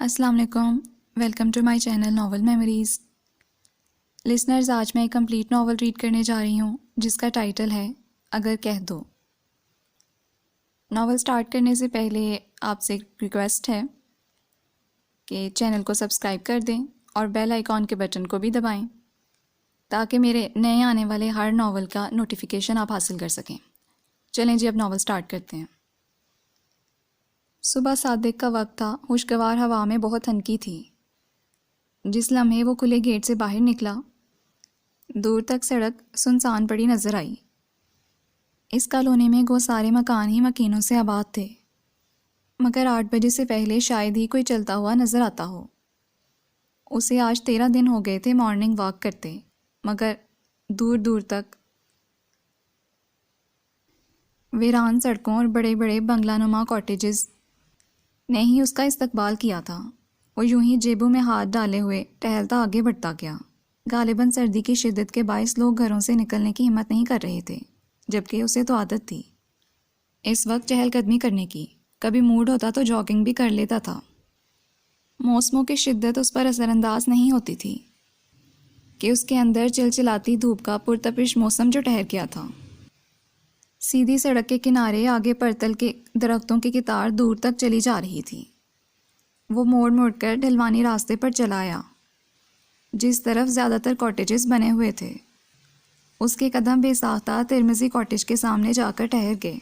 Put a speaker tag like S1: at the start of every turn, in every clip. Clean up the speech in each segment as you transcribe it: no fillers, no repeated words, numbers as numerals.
S1: السلام علیکم، welcome to my channel novel memories. Listeners, آج میں ایک کمپلیٹ ناول ریڈ کرنے جا رہی ہوں جس کا ٹائٹل ہے اگر کہہ دو۔ ناول سٹارٹ کرنے سے پہلے آپ سے ایک ریکویسٹ ہے کہ چینل کو سبسکرائب کر دیں اور بیل آئیکن کے بٹن کو بھی دبائیں تاکہ میرے نئے آنے والے ہر ناول کا نوٹیفیکیشن آپ حاصل کر سکیں۔ چلیں جی، اب ناول سٹارٹ کرتے ہیں۔ صبح صادق کا وقت تھا، خوشگوار ہوا میں بہت ہنکی تھی۔ جس لمحے وہ کھلے گیٹ سے باہر نکلا، دور تک سڑک سنسان پڑی نظر آئی۔ اس کالونی میں وہ سارے مکان ہی مکینوں سے آباد تھے، مگر 8 بجے سے پہلے شاید ہی کوئی چلتا ہوا نظر آتا ہو۔ اسے آج 13 دن ہو گئے تھے مارننگ واک کرتے، مگر دور دور تک ویران سڑکوں اور بڑے بڑے بنگلہ نما کاٹیجز نے ہی اس کا استقبال کیا تھا۔ وہ یوں ہی جیبوں میں ہاتھ ڈالے ہوئے ٹہلتا آگے بڑھتا گیا۔ غالباً سردی کی شدت کے باعث لوگ گھروں سے نکلنے کی ہمت نہیں کر رہے تھے، جبکہ اسے تو عادت تھی اس وقت چہل قدمی کرنے کی۔ کبھی موڈ ہوتا تو جاگنگ بھی کر لیتا تھا۔ موسموں کی شدت اس پر اثر انداز نہیں ہوتی تھی کہ اس کے اندر چلچلاتی دھوپ کا پرتپش موسم جو ٹھہر گیا تھا۔ سیدھی سڑک کے کنارے آگے پرتل کے درختوں کی قطار دور تک چلی جا رہی تھی۔ وہ موڑ موڑ کر ڈھلوانی راستے پر چلا آیا جس طرف زیادہ تر کاٹیجز بنے ہوئے تھے۔ اس کے قدم بے ساختہ ترمزی کاٹیج کے سامنے جا کر ٹھہر گئے۔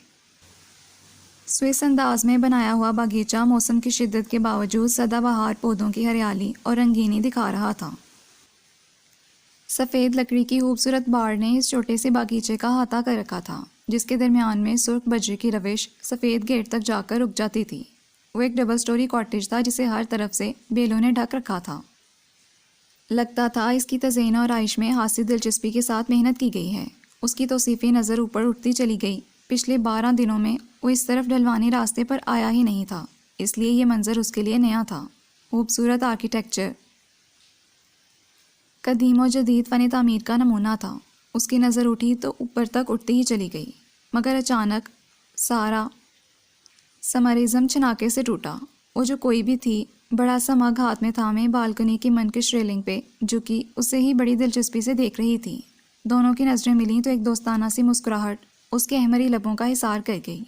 S1: سوئس انداز میں بنایا ہوا باغیچہ موسم کی شدت کے باوجود سدا بہار پودوں کی ہریالی اور رنگینی دکھا رہا تھا۔ سفید لکڑی کی خوبصورت باڑ نے اس چھوٹے سے باغیچے کا احاطہ کر رکھا تھا، جس کے درمیان میں سرخ بجری کی روش سفید گیٹ تک جا کر رک جاتی تھی۔ وہ ایک ڈبل سٹوری کاٹیج تھا جسے ہر طرف سے بیلوں نے ڈھک رکھا تھا۔ لگتا تھا اس کی تزئین اور آرائش میں خاصی دلچسپی کے ساتھ محنت کی گئی ہے۔ اس کی توصیفی نظر اوپر اٹھتی چلی گئی۔ پچھلے 12 دنوں میں وہ اس طرف ڈھلوانی راستے پر آیا ہی نہیں تھا، اس لیے یہ منظر اس کے لیے نیا تھا۔ خوبصورت آرکیٹیکچر، قدیم و جدید فن تعمیر کا نمونہ تھا۔ اس کی نظر اٹھی تو اوپر تک اٹھتی ہی چلی گئی، مگر اچانک سارا سمرزم چھناکے سے ٹوٹا۔ وہ جو کوئی بھی تھی بڑا سا مگ ہاتھ میں تھامے بالکنی کی منکش ریلنگ پہ جھکی اسے ہی بڑی دلچسپی سے دیکھ رہی تھی۔ دونوں کی نظریں ملیں تو ایک دوستانہ سی مسکراہٹ اس کے احمری لبوں کا حصار کر گئی۔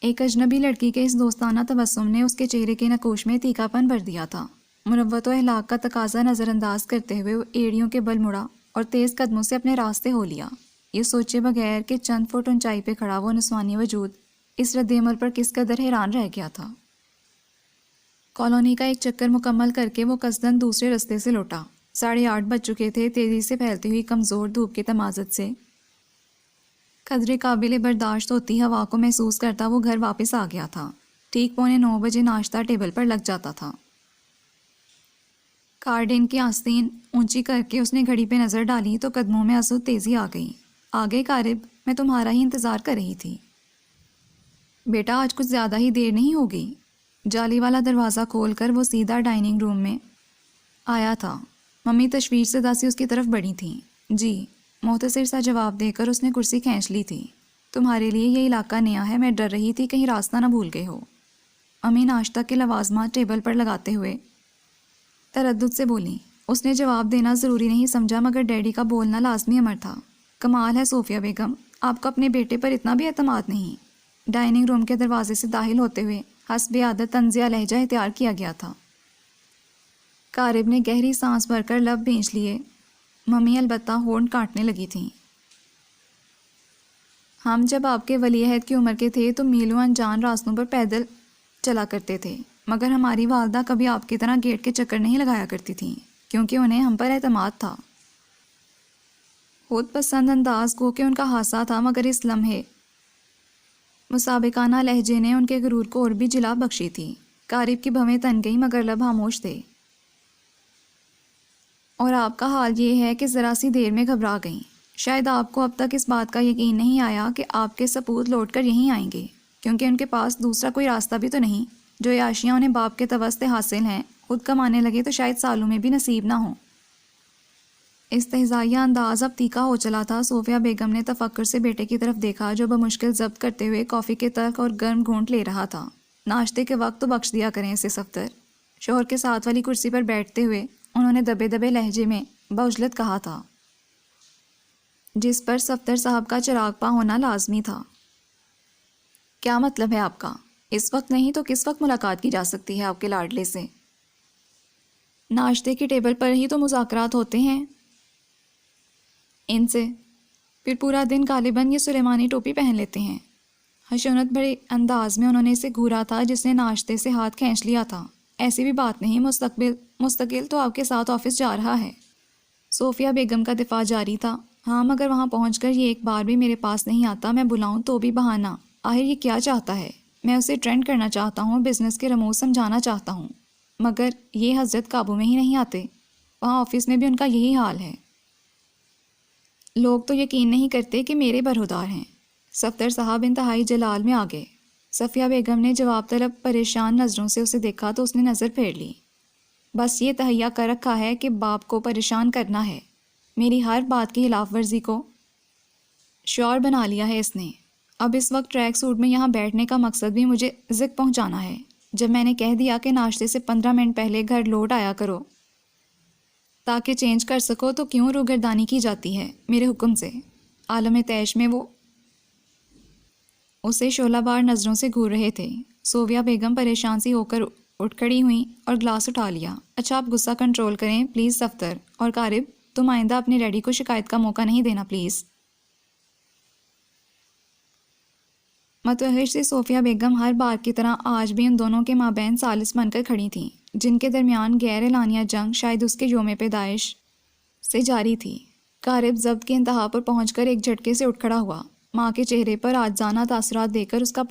S1: ایک اجنبی لڑکی کے اس دوستانہ تبسم نے اس کے چہرے کے نقوش میں تیکھا پن بھر دیا تھا۔ مروت و اخلاق کا تقاضا نظر انداز کرتے ہوئے وہ ایڑیوں کے بل مڑا اور تیز قدموں سے اپنے راستے ہو لیا، یہ سوچے بغیر کہ چند فٹ اونچائی پہ کھڑا وہ نسوانی وجود اس رد عمل پر کس قدر حیران رہ گیا تھا۔ کالونی کا ایک چکر مکمل کر کے وہ قصداً دوسرے رستے سے لوٹا۔ 8:30 بج چکے تھے۔ تیزی سے پھیلتی ہوئی کمزور دھوپ کے تمازت سے قدرے قابل برداشت ہوتی ہوا کو محسوس کرتا وہ گھر واپس آ گیا تھا۔ ٹھیک 9:15 بجے ناشتہ ٹیبل پر لگ جاتا تھا۔ کارڈین کی آستین اونچی کر کے اس نے گھڑی پہ نظر ڈالی تو قدموں میں ازو تیزی آ گئی۔ آگے قارب، میں تمہارا ہی انتظار کر رہی تھی۔ بیٹا، آج کچھ زیادہ ہی دیر نہیں ہوگی؟ جالی والا دروازہ کھول کر وہ سیدھا ڈائننگ روم میں آیا تھا۔ ممی تشویش زدہ سی اس کی طرف بڑھی تھیں۔ جی، مختصر سا جواب دے کر اس نے کرسی کھینچ لی تھی۔ تمہارے لیے یہ علاقہ نیا ہے، میں ڈر رہی تھی کہیں راستہ نہ بھول گئے ہو۔ امی ناشتہ کے لوازمات ٹیبل پر لگاتے ہوئے تردد سے بولی۔ اس نے جواب دینا ضروری نہیں سمجھا، مگر ڈیڈی کا بولنا لازمی امر تھا۔ کمال ہے صوفیہ بیگم، آپ کو اپنے بیٹے پر اتنا بھی اعتماد نہیں۔ ڈائننگ روم کے دروازے سے داخل ہوتے ہوئے حسب عادت طنزیہ لہجہ اختیار کیا گیا تھا۔ قارب نے گہری سانس بھر کر لب بھینچ لیے۔ ممی البتہ ہونٹ کاٹنے لگی تھیں۔ ہم جب آپ کے ولی عہد کی عمر کے تھے تو میلوں انجان راستوں پر پیدل چلا کرتے تھے، مگر ہماری والدہ کبھی آپ کی طرح گیٹ کے چکر نہیں لگایا کرتی تھیں، کیونکہ انہیں ہم پر اعتماد تھا۔ خود پسند انداز گو کہ ان کا حادثہ تھا، مگر اس لمحے مسابقانہ لہجے نے ان کے غرور کو اور بھی جلا بخشی تھی۔ قارب کی بھویں تن گئی مگر لب خاموش تھے۔ اور آپ کا حال یہ ہے کہ ذرا سی دیر میں گھبرا گئیں۔ شاید آپ کو اب تک اس بات کا یقین نہیں آیا کہ آپ کے سپوت لوٹ کر یہیں آئیں گے، کیونکہ ان کے پاس دوسرا کوئی راستہ بھی تو نہیں۔ جو عیاشیاں انہیں باپ کے توسط حاصل ہیں، خود کمانے لگے تو شاید سالوں میں بھی نصیب نہ ہوں۔ استہزائیہ انداز اب تیکھا ہو چلا تھا۔ صوفیہ بیگم نے تفکر سے بیٹے کی طرف دیکھا جو بمشکل ضبط کرتے ہوئے کافی کے تلخ اور گرم گھونٹ لے رہا تھا۔ ناشتے کے وقت تو بخش دیا کریں اسے صفدر۔ شوہر کے ساتھ والی کرسی پر بیٹھتے ہوئے انہوں نے دبے دبے لہجے میں بعجلت کہا تھا، جس پر صفدر صاحب کا چراغ پا ہونا لازمی تھا۔ کیا مطلب ہے آپ کا؟ اس وقت نہیں تو کس وقت ملاقات کی جا سکتی ہے آپ کے لاڈلے سے؟ ناشتے کی ٹیبل پر ہی تو مذاکرات ہوتے ہیں ان سے، پھر پورا دن غالباً یہ سلیمانی ٹوپی پہن لیتے ہیں۔ خشونت بھرے انداز میں انہوں نے اسے گھورا تھا جس نے ناشتے سے ہاتھ کھینچ لیا تھا۔ ایسی بھی بات نہیں، مستقل تو آپ کے ساتھ آفس جا رہا ہے۔ صوفیہ بیگم کا دفاع جاری تھا۔ ہاں مگر وہاں پہنچ کر یہ ایک بار بھی میرے پاس نہیں آتا، میں بلاؤں تو بھی بہانہ۔ آخر یہ کیا چاہتا ہے؟ میں اسے ٹرینڈ کرنا چاہتا ہوں، بزنس کے رموز سمجھانا چاہتا ہوں، مگر یہ حضرت قابو میں ہی نہیں آتے۔ وہاں آفس میں بھی ان کا یہی حال ہے۔ لوگ تو یقین نہیں کرتے کہ میرے برہودار ہیں۔ صفدر صاحب انتہائی جلال میں آ گئے۔ صفیہ بیگم نے جواب طلب پریشان نظروں سے اسے دیکھا تو اس نے نظر پھیر لی۔ بس یہ تہیا کر رکھا ہے کہ باپ کو پریشان کرنا ہے، میری ہر بات کی خلاف ورزی کو شعور بنا لیا ہے اس نے۔ اب اس وقت ٹریک سوٹ میں یہاں بیٹھنے کا مقصد بھی مجھے ذک پہنچانا ہے۔ جب میں نے کہہ دیا کہ ناشتے سے 15 منٹ پہلے گھر لوٹ آیا کرو تاکہ چینج کر سکو، تو کیوں روگردانی کی جاتی ہے میرے حکم سے؟ عالم تیش میں وہ اسے شعلہ بار نظروں سے گھور رہے تھے۔ صوفیہ بیگم پریشان سی ہو کر اٹھ کھڑی ہوئیں اور گلاس اٹھا لیا۔ اچھا آپ غصہ کنٹرول کریں پلیز صفدر، اور قارب تم آئندہ اپنے ڈیڈی کو شکایت کا موقع نہیں دینا پلیز۔ متوحش سی صوفیہ بیگم ہر بار کی طرح آج بھی ان دونوں کے مابین ثالث بن کر کھڑی تھیں، جن کے درمیان غیر اعلانیہ جنگ شاید اس کے یوم پیدائش سے جاری تھی۔ قارب ضبط کی انتہا پر پہنچ کر ایک جھٹکے سے اٹھ کھڑا ہوا۔ ماں کے چہرے پر عاجزانہ تاثرات دیکھ کر اس کا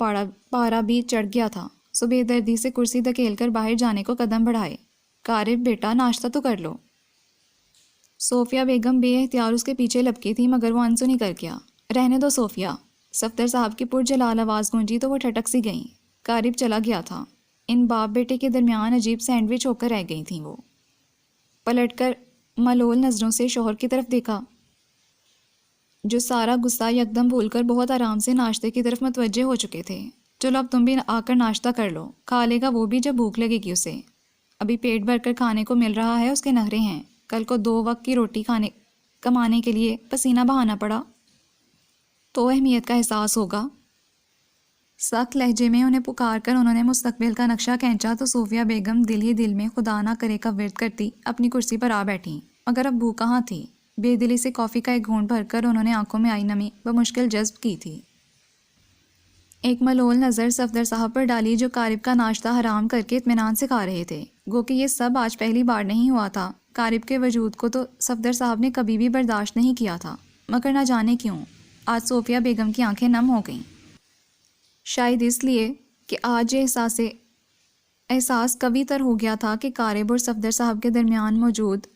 S1: پارا بھی چڑھ گیا تھا۔ سو بے دردی سے کرسی دھکیل کر باہر جانے کو قدم بڑھائے۔ قارب بیٹا ناشتہ تو کر لو۔ صوفیہ بیگم بے اختیار اس کے پیچھے لپکی تھی مگر وہ انسنی کر گیا۔ رہنے دو صوفیہ۔ صفدر صاحب کی پرجلال آواز گونجی تو وہ ٹھٹک سی گئیں۔ قارب چلا گیا تھا۔ ان باپ بیٹے کے درمیان عجیب سینڈوچ ہو کر رہ گئی تھیں وہ۔ پلٹ کر ملول نظروں سے شوہر کی طرف دیکھا جو سارا غصہ یکدم بھول کر بہت آرام سے ناشتے کی طرف متوجہ ہو چکے تھے۔ چلو اب تم بھی آ کر ناشتہ کر لو، کھا لے گا وہ بھی جب بھوک لگے گی اسے۔ ابھی پیٹ بھر کر کھانے کو مل رہا ہے، اس کے نخرے ہیں۔ کل کو 2 وقت کی روٹی کمانے کے لیے پسینہ بہانا پڑا تو اہمیت کا احساس ہوگا۔ سخت لہجے میں انہیں پکار کر انہوں نے مستقبل کا نقشہ کھینچا تو صوفیہ بیگم دل ہی دل میں خدا نہ کرے کا ورد کرتی اپنی کرسی پر آ بیٹھیں۔ مگر اب بھوک کہاں تھی؟ بے دلی سے کافی کا ایک گھونٹ بھر کر انہوں نے آنکھوں میں آئی نمی بمشکل جذب کی تھی۔ ایک ملول نظر صفدر صاحب پر ڈالی جو قارب کا ناشتہ حرام کر کے اطمینان سے کھا رہے تھے، گو کہ یہ سب آج پہلی بار نہیں ہوا تھا۔ قارب کے وجود کو تو صفدر صاحب نے کبھی بھی برداشت نہیں کیا تھا، مگر نہ جانے کیوں آج صوفیہ بیگم کی آنکھیں نم ہو گئیں۔ شاید اس لیے کہ آج یہ احساس قوی تر ہو گیا تھا کہ قارب اور صفدر صاحب کے درمیان موجود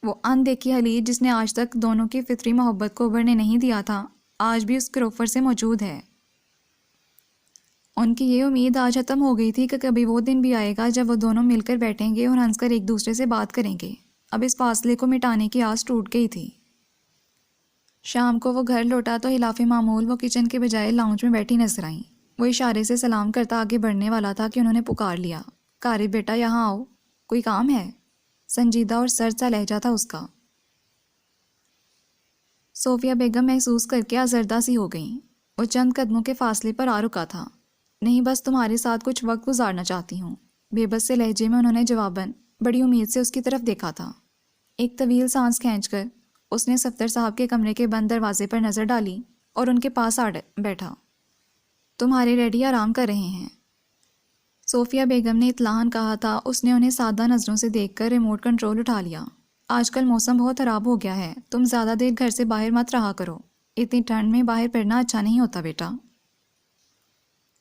S1: وہ اندیکھی خلیج جس نے آج تک دونوں کی فطری محبت کو ابھرنے نہیں دیا تھا، آج بھی اس کروفر سے موجود ہے۔ ان کی یہ امید آج ختم ہو گئی تھی کہ کبھی وہ دن بھی آئے گا جب وہ دونوں مل کر بیٹھیں گے اور ہنس کر ایک دوسرے سے بات کریں گے۔ اب اس فاصلے کو مٹانے کی آس ٹوٹ گئی تھی۔ شام کو وہ گھر لوٹا تو خلاف معمول وہ کچن کے بجائے لاؤنج میں بیٹھی نظر آئیں۔ وہ اشارے سے سلام کرتا آگے بڑھنے والا تھا کہ انہوں نے پکار لیا، قارب بیٹا یہاں آؤ، کوئی کام ہے؟ سنجیدہ اور سرد سا لہجہ تھا اس کا۔ صوفیہ بیگم محسوس کر کے آزردہ سی ہو گئیں۔ وہ چند قدموں کے فاصلے پر آ رکا تھا۔ نہیں بس تمہارے ساتھ کچھ وقت گزارنا چاہتی ہوں، بے بس سے لہجے میں انہوں نے جواباً بڑی امید سے اس کی طرف دیکھا تھا۔ ایک طویل سانس کھینچ کر اس نے صفدر صاحب کے کمرے کے بند دروازے پر نظر ڈالی اور ان کے پاس آ بیٹھا۔ تمہارے ڈیڈی آرام کر رہے ہیں، صوفیہ بیگم نے اطلاعاً کہا تھا۔ اس نے انہیں سادہ نظروں سے دیکھ کر ریموٹ کنٹرول اٹھا لیا۔ آج کل موسم بہت خراب ہو گیا ہے، تم زیادہ دیر گھر سے باہر مت رہا کرو، اتنی ٹھنڈ میں باہر پڑنا اچھا نہیں ہوتا بیٹا۔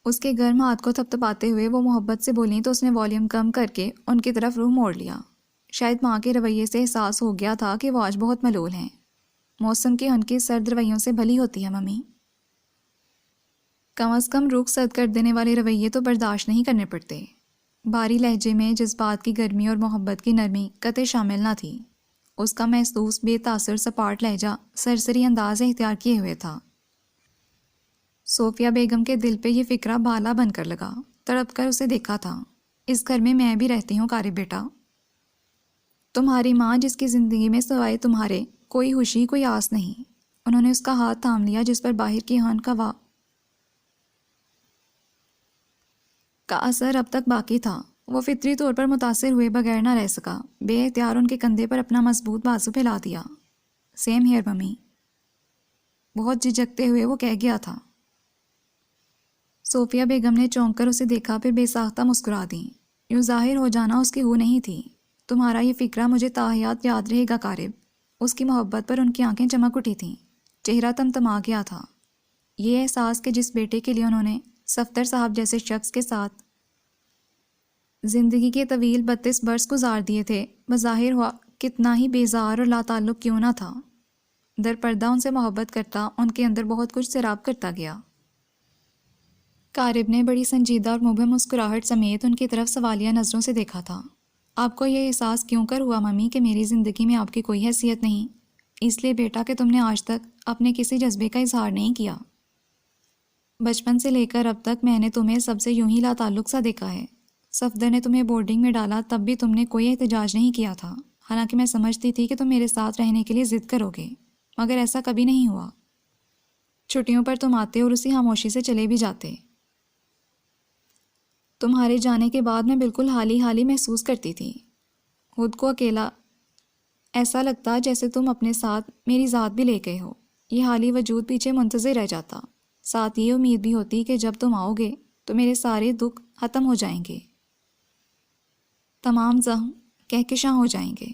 S1: اس کے گرم ہاتھ کو تھپتھپاتے ہوئے وہ محبت سے بولیں تو اس نے والیوم کم کر کے ان کی طرف روح موڑ لیا۔ شاید ماں کے رویے سے احساس ہو گیا تھا کہ وہ آج بہت ملول ہیں۔ موسم کی ہنکی سرد رویوں سے بھلی ہوتی ہے ممی، کم از کم روح سرد کر دینے والے رویے تو برداشت نہیں کرنے پڑتے۔ بھاری لہجے میں جذبات کی گرمی اور محبت کی نرمی قطع شامل نہ تھی۔ اس کا محسوس بے تاثر سپاٹ لہجہ سرسری انداز اختیار کیے ہوئے تھا۔ صوفیہ بیگم کے دل پہ یہ فکرہ بھالا بن کر لگا۔ تڑپ کر اسے دیکھا تھا۔ اس گھر میں بھی رہتی ہوں قارب بیٹا، تمہاری ماں جس کی زندگی میں سوائے تمہارے کوئی خوشی کوئی آس نہیں۔ انہوں نے اس کا ہاتھ تھام لیا جس پر باہر کی ہن کا اثر اب تک باقی تھا۔ وہ فطری طور پر متاثر ہوئے بغیر نہ رہ سکا۔ بے اختیار ان کے کندھے پر اپنا مضبوط بازو پھیلا دیا۔ سیم ہیئر ممی، بہت جھجکتے ہوئے وہ کہہ گیا تھا۔ صوفیہ بیگم نے چونک کر اسے دیکھا، پھر بے ساختہ مسکرا دیں۔ یوں ظاہر ہو جانا اس کی ہو نہیں تھی۔ تمہارا یہ فکرہ مجھے تا حیات یاد رہے گا قارب۔ اس کی محبت پر ان کی آنکھیں چمک اٹھی تھیں، چہرہ تمتما گیا تھا۔ یہ احساس کہ جس بیٹے کے لیے انہوں نے صفدر صاحب جیسے شخص کے ساتھ زندگی کے طویل 32 برس گزار دیے تھے، بظاہر ہوا کتنا ہی بیزار اور لا تعلق کیوں نہ تھا، در پردہ ان سے محبت کرتا ان کے اندر بہت کچھ سیراب کرتا گیا۔ قارب نے بڑی سنجیدہ اور مبہم مسکراہٹ سمیت ان کی طرف سوالیہ نظروں سے دیکھا تھا۔ آپ کو یہ احساس کیوں کر ہوا ممی کہ میری زندگی میں آپ کی کوئی حیثیت نہیں؟ اس لیے بیٹا کہ تم نے آج تک اپنے کسی جذبے کا اظہار نہیں کیا۔ بچپن سے لے کر اب تک میں نے تمہیں سب سے یوں ہی لا تعلق سا دیکھا ہے۔ صفدر نے تمہیں بورڈنگ میں ڈالا تب بھی تم نے کوئی احتجاج نہیں کیا تھا، حالانکہ میں سمجھتی تھی کہ تم میرے ساتھ رہنے کے لیے ضد کرو گے، مگر ایسا کبھی نہیں ہوا۔ چھٹیوں پر تم آتے اور اسی خاموشی سے چلے بھی جاتے۔ تمہارے جانے کے بعد میں بالکل حالی حالی محسوس کرتی تھی، خود کو اکیلا، ایسا لگتا جیسے تم اپنے ساتھ میری ذات بھی لے گئے ہو۔ یہ حالی وجود پیچھے منتظر رہ جاتا، ساتھ یہ امید بھی ہوتی کہ جب تم آؤ گے تو میرے سارے دکھ ختم ہو جائیں گے، تمام زخم کہکشاں ہو جائیں گے۔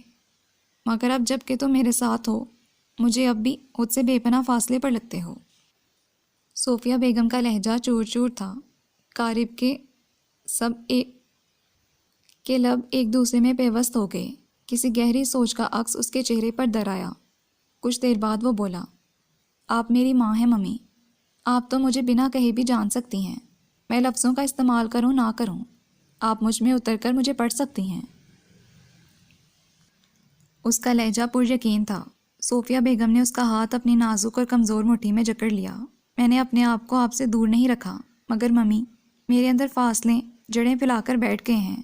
S1: مگر اب جب کہ تم میرے ساتھ ہو، مجھے اب بھی خود سے بے پناہ فاصلے پر لگتے ہو۔ صوفیہ بیگم کا لہجہ چور چور تھا۔ قارب کے لب ایک دوسرے میں پیوست ہو گئے، کسی گہری سوچ کا عکس اس کے چہرے پر در آیا۔ کچھ دیر بعد وہ بولا، آپ میری ماں ہیں ممی، آپ تو مجھے بنا کہے بھی جان سکتی ہیں، میں لفظوں کا استعمال کروں نہ کروں، آپ مجھ میں اتر کر مجھے پڑھ سکتی ہیں۔ اس کا لہجہ پر یقین تھا۔ صوفیہ بیگم نے اس کا ہاتھ اپنی نازک اور کمزور مٹھی میں جکڑ لیا۔ میں نے اپنے آپ کو آپ سے دور نہیں رکھا، مگر ممی میرے اندر فاصلے جڑیں پھیلا کر بیٹھ گئے ہیں۔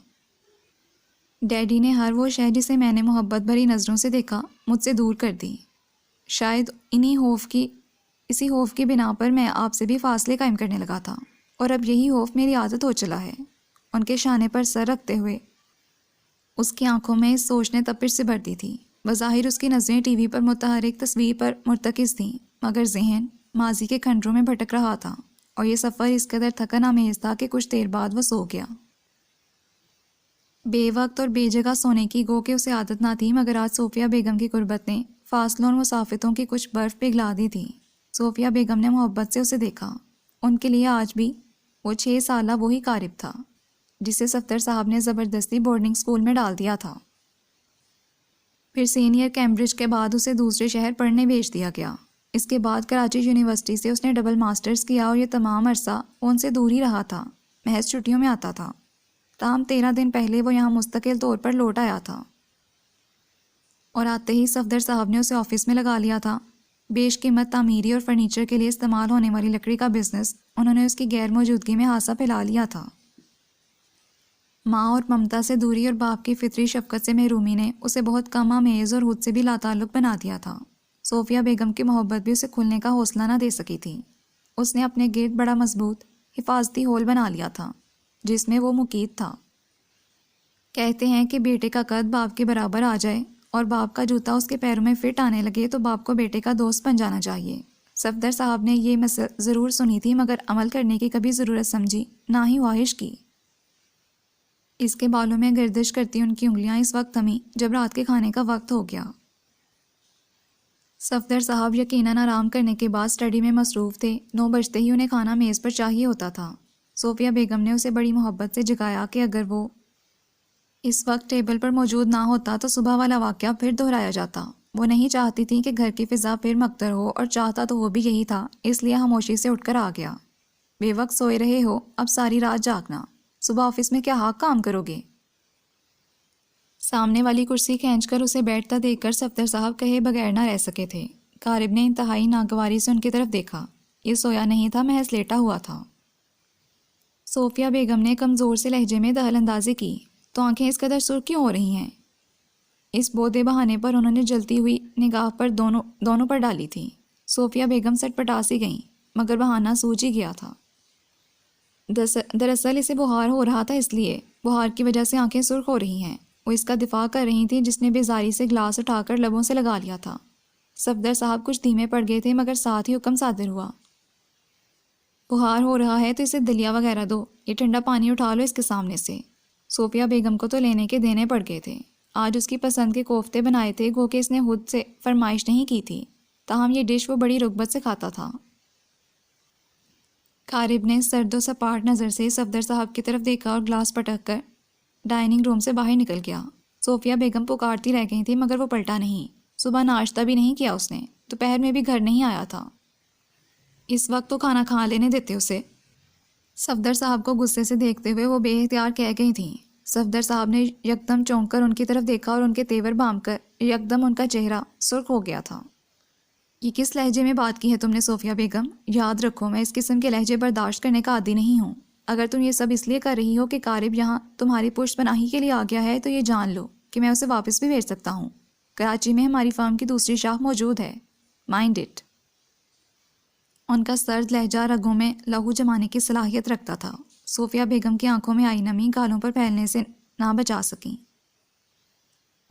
S1: ڈیڈی نے ہر وہ شے جسے میں نے محبت بھری نظروں سے دیکھا مجھ سے دور کر دی۔ شاید اسی خوف کی بنا پر میں آپ سے بھی فاصلے قائم کرنے لگا تھا، اور اب یہی خوف میری عادت ہو چلا ہے۔ ان کے شانے پر سر رکھتے ہوئے اس کی آنکھوں میں اس سوچ نے تپش سے بھر دی تھی۔ بظاہر اس کی نظریں ٹی وی پر متحرک تصویر پر مرتکز تھیں، مگر ذہن ماضی کے کھنڈروں میں بھٹک رہا تھا، اور یہ سفر اس قدر تھکن آمیز تھا کہ کچھ دیر بعد وہ سو گیا۔ بے وقت اور بے جگہ سونے کی گو کہ اسے عادت نہ تھی، مگر آج صوفیہ بیگم کی قربت نے فاصلوں اور مسافتوں کی کچھ برف پگھلا دی تھی۔ صوفیہ بیگم نے محبت سے اسے دیکھا۔ ان کے لیے آج بھی وہ 6 سالہ وہی قارب تھا جسے صفدر صاحب نے زبردستی بورڈنگ اسکول میں ڈال دیا تھا۔ پھر سینئر کیمبرج کے بعد اسے دوسرے شہر پڑھنے بھیج دیا گیا۔ اس کے بعد کراچی یونیورسٹی سے اس نے ڈبل ماسٹرز کیا، اور یہ تمام عرصہ وہ ان سے دور ہی رہا تھا، محض چھٹیوں میں آتا تھا۔ تاہم 13 دن پہلے وہ یہاں مستقل طور پر لوٹ آیا تھا، اور آتے ہی صفدر صاحب نے اسے آفس میں لگا لیا تھا۔ بیش قیمت تعمیری اور فرنیچر کے لیے استعمال ہونے والی لکڑی کا بزنس انہوں نے اس کی غیر موجودگی میں ہاسا پھیلا لیا تھا۔ ماں اور ممتا سے دوری اور باپ کی فطری شفقت سے محرومی نے اسے بہت کم آمیز اور خود سے بھی لاتعلق بنا دیا تھا۔ صوفیہ بیگم کی محبت بھی اسے کھلنے کا حوصلہ نہ دے سکی تھی۔ اس نے اپنے گرد بڑا مضبوط حفاظتی ہول بنا لیا تھا جس میں وہ مقید تھا۔ کہتے ہیں کہ بیٹے کا قد باپ کے برابر آ جائے اور باپ کا جوتا اس کے پیروں میں فٹ آنے لگے تو باپ کو بیٹے کا دوست بن جانا چاہیے۔ صفدر صاحب نے یہ ضرور سنی تھی، مگر عمل کرنے کی کبھی ضرورت سمجھی نہ ہی خواہش کی۔ اس کے بالوں میں گردش کرتی ان کی انگلیاں اس وقت تھمی جب رات کے کھانے کا وقت ہو گیا۔ صفدر صاحب یقیناً آرام کرنے کے بعد اسٹڈی میں مصروف تھے۔ 9 بجتے ہی انہیں کھانا میز پر چاہیے ہوتا تھا۔ صوفیہ بیگم نے اسے بڑی محبت سے جگایا کہ اگر وہ اس وقت ٹیبل پر موجود نہ ہوتا تو صبح والا واقعہ پھر دہرایا جاتا۔ وہ نہیں چاہتی تھی کہ گھر کی فضا پھر مکدر ہو، اور چاہتا تو وہ بھی یہی تھا، اس لیے خاموشی سے اٹھ کر آ گیا۔ بے وقت سوئے رہے ہو، اب ساری رات جاگنا، صبح آفس میں کیا ہاک کام کرو گے؟ سامنے والی کرسی کھینچ کر اسے بیٹھتا دیکھ کر صفدر صاحب کہے بغیر نہ رہ سکے تھے۔ قارب نے انتہائی ناگواری سے ان کی طرف دیکھا۔ یہ سویا نہیں تھا، محض لیٹا ہوا تھا۔ صوفیہ بیگم نے کمزور سے لہجے میں دخل اندازی کی، تو آنکھیں اس قدر سرخ کیوں ہو رہی ہیں؟ اس بودے بہانے پر انہوں نے جلتی ہوئی نگاہ پر دونوں پر ڈالی تھی۔ صوفیہ بیگم سٹ پٹا سی گئیں، مگر بہانہ سوج ہی گیا تھا۔ دراصل اسے بخار ہو رہا تھا، اس لیے بخار کی وجہ سے آنکھیں سرخ ہو رہی ہیں۔ وہ اس کا دفاع کر رہی تھیں جس نے بیزاری سے گلاس اٹھا کر لبوں سے لگا لیا تھا۔ صفدر صاحب کچھ دھیمے پڑ گئے تھے، مگر ساتھ ہی حکم صادر ہوا، بخار ہو رہا ہے تو اسے دلیا وغیرہ دو، یہ ٹھنڈا پانی اٹھا لو اس کے سامنے سے۔ صوفیہ بیگم کو تو لینے کے دینے پڑ گئے تھے۔ آج اس کی پسند کے کوفتے بنائے تھے، گو کہ اس نے خود سے فرمائش نہیں کی تھی، تاہم یہ ڈش وہ بڑی رغبت سے کھاتا تھا۔ قارب نے سرد و سپاٹ نظر سے صفدر صاحب کی طرف دیکھا اور گلاس پٹک کر ڈائننگ روم سے باہر نکل گیا۔ صوفیہ بیگم پکارتی رہ گئی تھی، مگر وہ پلٹا نہیں۔ صبح ناشتہ بھی نہیں کیا اس نے، دوپہر میں بھی گھر نہیں آیا تھا۔ اس وقت تو کھانا کھا لینے دیتے اسے۔ صفدر صاحب کو غصے سے دیکھتے ہوئے وہ بے اختیار کہہ گئی تھیں۔ صفدر صاحب نے یکدم چونک کر ان کی طرف دیکھا اور ان کے تیور بھانپ کر یکدم ان کا چہرہ سرخ ہو گیا تھا۔ یہ کس لہجے میں بات کی ہے تم نے صوفیہ بیگم؟ یاد رکھو میں اس قسم کے لہجے برداشت کرنے کا عادی نہیں ہوں۔ اگر تم یہ سب اس لیے کر رہی ہو کہ قارب یہاں تمہاری پشت پناہی کے لیے آ گیا ہے، تو یہ جان لو کہ میں اسے واپس بھی بھیج سکتا ہوں۔ کراچی میں ہماری فرم کی دوسری شاخ موجود ہے، مائنڈ اٹ۔ ان کا سرد لہجہ رگوں میں لہو جمانے کی صلاحیت رکھتا تھا۔ صوفیہ بیگم کی آنکھوں میں آئی نمی گالوں پر پھیلنے سے نہ بچا سکیں۔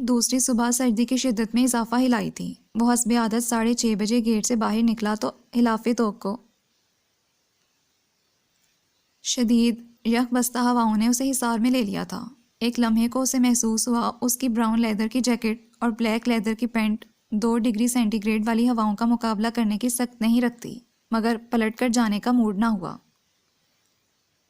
S1: دوسری صبح سردی کی شدت میں اضافہ ہلائی تھی۔ وہ حسب عادت 6:30 بجے گیٹ سے باہر نکلا تو خلاف توق کو شدید یخ بستہ ہواؤں نے اسے حصار میں لے لیا تھا۔ ایک لمحے کو اسے محسوس ہوا اس کی براؤن لیدر کی جیکٹ اور بلیک لیدر کی پینٹ 2 ڈگری سینٹی گریڈ والی ہواؤں کا مقابلہ کرنے کی سخت نہیں رکھتی، مگر پلٹ کر جانے کا موڈ نہ ہوا۔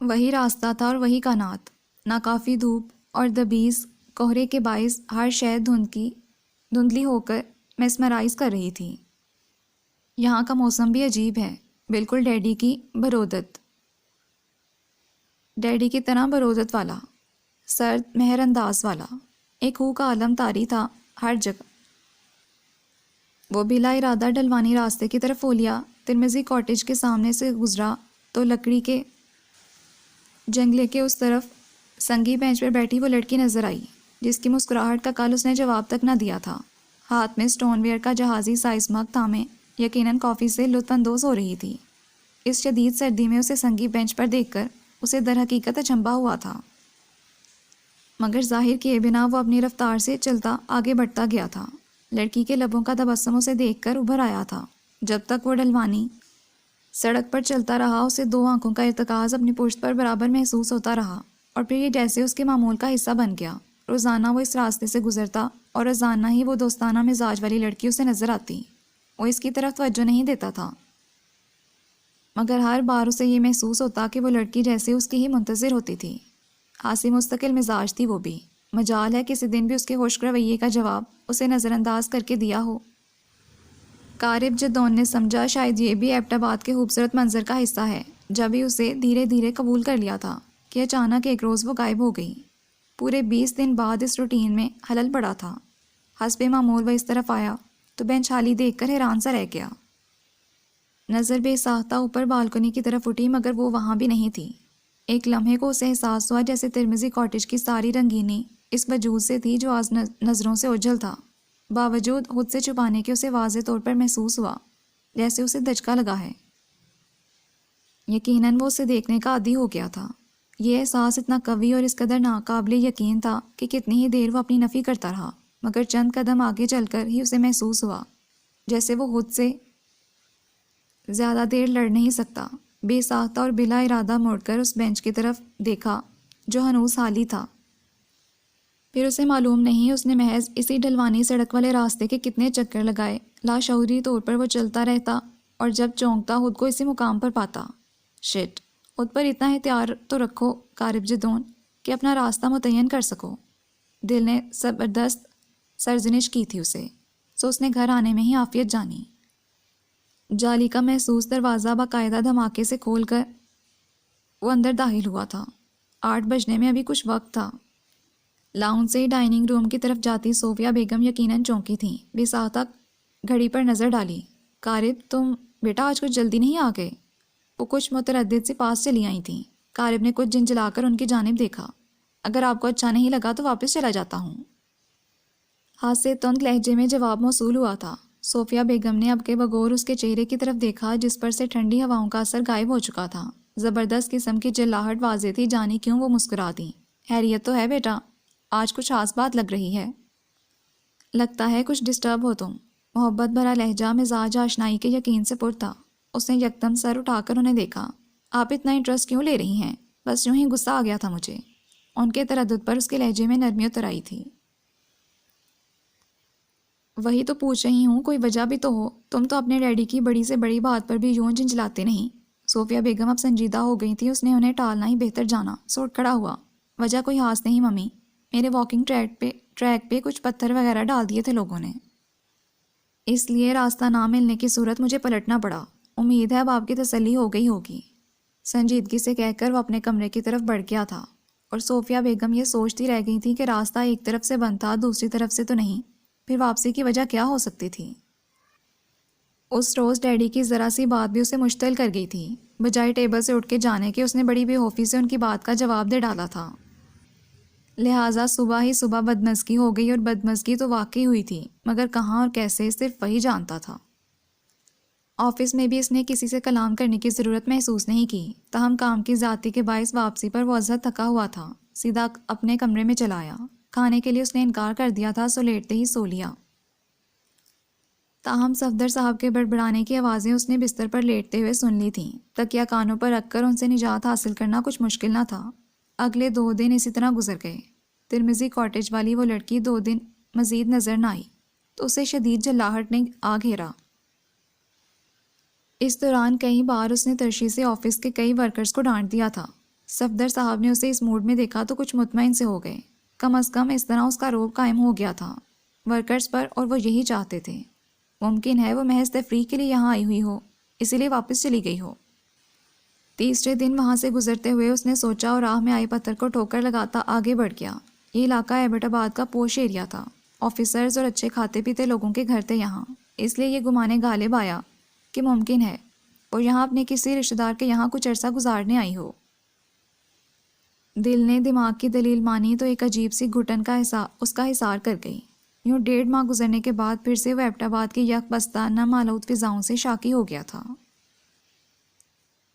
S1: وہی راستہ تھا اور وہی کائنات۔ ناکافی دھوپ اور دبیز کوہرے کے باعث ہر شے دھندلی ہو کر میسمرائز کر رہی تھی۔ یہاں کا موسم بھی عجیب ہے، بالکل ڈیڈی کی طرح برودت والا، سرد مہر انداز والا۔ ایک ہو کا عالم طاری تھا ہر جگہ۔ وہ بلا ارادہ ڈلوانی راستے کی طرف اولیا ترمزی کاٹیج کے سامنے سے گزرا تو لکڑی کے جنگلے کے اس طرف سنگی بینچ پر بیٹھی وہ لڑکی نظر آئی جس کی مسکراہٹ کا کل اس نے جواب تک نہ دیا تھا۔ ہاتھ میں سٹون ویئر کا جہازی سائز مگ تھامے یقیناً کافی سے لطف اندوز ہو رہی تھی۔ اس شدید سردی میں اسے سنگی بینچ پر دیکھ کر اسے در حقیقت اچنبھا ہوا تھا، مگر ظاہر کیے بنا وہ اپنی رفتار سے چلتا آگے بڑھتا گیا تھا۔ لڑکی کے لبوں کا تبسم اسے دیکھ کر ابھر آیا تھا۔ جب تک وہ ڈلوانی سڑک پر چلتا رہا اسے 2 آنکھوں کا ارتکاز اپنی پشت پر برابر محسوس ہوتا رہا، اور پھر یہ جیسے اس کے معمول کا حصہ بن گیا۔ روزانہ وہ اس راستے سے گزرتا اور روزانہ ہی وہ دوستانہ مزاج والی لڑکی اسے نظر آتی۔ وہ اس کی طرف توجہ نہیں دیتا تھا، مگر ہر بار اسے یہ محسوس ہوتا کہ وہ لڑکی جیسے اس کی ہی منتظر ہوتی تھی۔ ہاسی مستقل مزاج تھی وہ بھی، مجال ہے کسی دن بھی اس کے خشک رویے کا جواب اسے نظر انداز کر کے دیا ہو۔ قارب جدون نے سمجھا شاید یہ بھی ایبٹ آباد کے خوبصورت منظر کا حصہ ہے، جب ہی اسے دھیرے دھیرے قبول کر لیا تھا کہ اچانک ایک روز وہ غائب ہو گئی۔ پورے 20 دن بعد اس روٹین میں خلل پڑا تھا۔ حسب معمول وہ اس طرف آیا تو بینچ خالی دیکھ کر حیران سا رہ گیا۔ نظر بے ساختہ اوپر بالکنی کی طرف اٹھی، مگر وہ وہاں بھی نہیں تھی۔ ایک لمحے کو اسے احساس ہوا جیسے ترمزی کاٹیج کی ساری رنگینی اس وجود سے تھی جو آج نظروں سے اوجھل تھا، باوجود خود سے چھپانے کے اسے واضح طور پر محسوس ہوا جیسے اسے دھچکا لگا ہے۔ یقیناً وہ اسے دیکھنے کا عادی ہو گیا تھا۔ یہ احساس اتنا قوی اور اس قدر ناقابل یقین تھا کہ کتنی ہی دیر وہ اپنی نفی کرتا رہا، مگر چند قدم آگے چل کر ہی اسے محسوس ہوا جیسے وہ خود سے زیادہ دیر لڑ نہیں سکتا۔ بے ساختہ اور بلا ارادہ مڑ کر اس بینچ کی طرف دیکھا جو ہنوز خالی تھا۔ پھر اسے معلوم نہیں اس نے محض اسی ڈلوانی سڑک والے راستے کے کتنے چکر لگائے۔ لاشعوری طور پر وہ چلتا رہتا اور جب چونکتا خود کو اسی مقام پر پاتا۔ شٹ، خود پر اتنا احتیاط تو رکھو قارب جدون کہ اپنا راستہ متعین کر سکو۔ دل نے زبردست سرزنش کی تھی اسے، سو اس نے گھر آنے میں ہی عافیت جانی۔ جالی کا محسوس دروازہ باقاعدہ دھماکے سے کھول کر وہ اندر داخل ہوا تھا۔ 8 بجنے میں ابھی کچھ وقت تھا۔ لاؤنج سے ڈائننگ روم کی طرف جاتی صوفیہ بیگم یقیناً چونکی تھیں۔ بے ساختہ گھڑی پر نظر ڈالی۔ قارب، تم بیٹا آج کچھ جلدی نہیں آ گئے؟ وہ کچھ متردد سے پاس چلی آئی تھیں۔ قارب نے کچھ جھنجھلا کر ان کی جانب دیکھا۔ اگر آپ کو اچھا نہیں لگا تو واپس چلا جاتا ہوں۔ ہاتھ سے تند لہجے میں جواب موصول ہوا تھا۔ صوفیہ بیگم نے اب کے بغور اس کے چہرے کی طرف دیکھا جس پر سے ٹھنڈی ہواؤں کا اثر غائب ہو چکا تھا۔ زبردست قسم کی چلاہٹ واضح تھی، جانے کیوں وہ مسکرا دیں۔ خیریت تو ہے بیٹا؟ آج کچھ خاص بات لگ رہی ہے۔ لگتا ہے کچھ ڈسٹرب ہو تم۔ محبت بھرا لہجہ مزاج آشنائی کے یقین سے پر تھا۔ اس نے یکدم سر اٹھا کر انہیں دیکھا۔ آپ اتنا انٹرسٹ کیوں لے رہی ہیں؟ بس یوں ہی غصہ آ گیا تھا مجھے۔ ان کے تردد پر اس کے لہجے میں نرمی اتر آئی تھی۔ وہی تو پوچھ رہی ہوں، کوئی وجہ بھی تو ہو۔ تم تو اپنے ڈیڈی کی بڑی سے بڑی بات پر بھی یوں جھنجھلاتے نہیں۔ صوفیہ بیگم اب سنجیدہ ہو گئی تھی، اس نے انہیں ٹالنا ہی بہتر جانا۔ سوٹ کھڑا ہوا۔ وجہ کوئی خاص نہیں ممی، میرے واکنگ ٹریک پہ کچھ پتھر وغیرہ ڈال دیے تھے لوگوں نے، اس لیے راستہ نہ ملنے کی صورت مجھے پلٹنا پڑا۔ امید ہے اب آپ کی تسلی ہو گئی ہوگی، سنجیدگی سے کہہ کر وہ اپنے کمرے کی طرف بڑھ گیا تھا، اور صوفیہ بیگم یہ سوچتی رہ گئی تھی کہ راستہ ایک طرف سے بند تھا، دوسری طرف سے تو نہیں۔ پھر واپسی کی وجہ کیا ہو سکتی تھی؟ اس روز ڈیڈی کی ذرا سی بات بھی اسے مشتعل کر گئی تھی۔ بجائے ٹیبل سے اٹھ کے جانے کے، اس نے بڑی بے خوفی سے ان کی بات کا جواب دے ڈالا تھا۔ لہٰذا صبح ہی صبح بدمزگی ہو گئی، اور بدمزگی تو واقعی ہوئی تھی، مگر کہاں اور کیسے صرف وہی جانتا تھا۔ آفس میں بھی اس نے کسی سے کلام کرنے کی ضرورت محسوس نہیں کی، تاہم کام کی زیادتی کے باعث واپسی پر وہ ازحد تھکا ہوا تھا۔ سیدھا اپنے کمرے میں چلا آیا۔ کھانے کے لیے اس نے انکار کر دیا تھا، سو لیٹتے ہی سو لیا۔ تاہم صفدر صاحب کے بڑبڑانے کی آوازیں اس نے بستر پر لیٹتے ہوئے سن لی تھیں۔ تکیہ کانوں پر رکھ کر ان سے نجات حاصل کرنا کچھ مشکل نہ تھا۔ اگلے 2 دن اسی طرح گزر گئے۔ ترمزی کاٹیج والی وہ لڑکی 2 دن مزید نظر نہ آئی تو اسے شدید جلاہٹ نے آ گھیرا۔ اس دوران کئی بار اس نے ترشی سے آفس کے کئی ورکرز کو ڈانٹ دیا تھا۔ صفدر صاحب نے اسے اس موڈ میں دیکھا تو کچھ مطمئن سے ہو گئے۔ کم از کم اس طرح اس کا رعب قائم ہو گیا تھا ورکرز پر، اور وہ یہی چاہتے تھے۔ ممکن ہے وہ محض تفریح کے لیے یہاں آئی ہوئی ہو، اسی لیے واپس چلی گئی ہو۔ تیسرے دن وہاں سے گزرتے ہوئے اس نے سوچا اور راہ میں آئے پتھر کو ٹھوکر لگاتا آگے بڑھ گیا۔ یہ علاقہ ایبٹ آباد کا پوش ایریا تھا۔ آفیسرز اور اچھے کھاتے پیتے لوگوں کے گھر تھے یہاں، اس لیے یہ گمانے غالب آیا کہ ممکن ہے اور یہاں اپنے کسی رشتہ دار کے یہاں کچھ عرصہ گزارنے آئی ہو۔ دل نے دماغ کی دلیل مانی تو ایک عجیب سی گھٹن کا اس کا حصار کر گئی۔ یوں 1.5 ماہ گزرنے کے بعد پھر سے وہ ایبٹ آباد کی یک بستہ نامعلوم فضاؤں سے شاکی ہو گیا تھا۔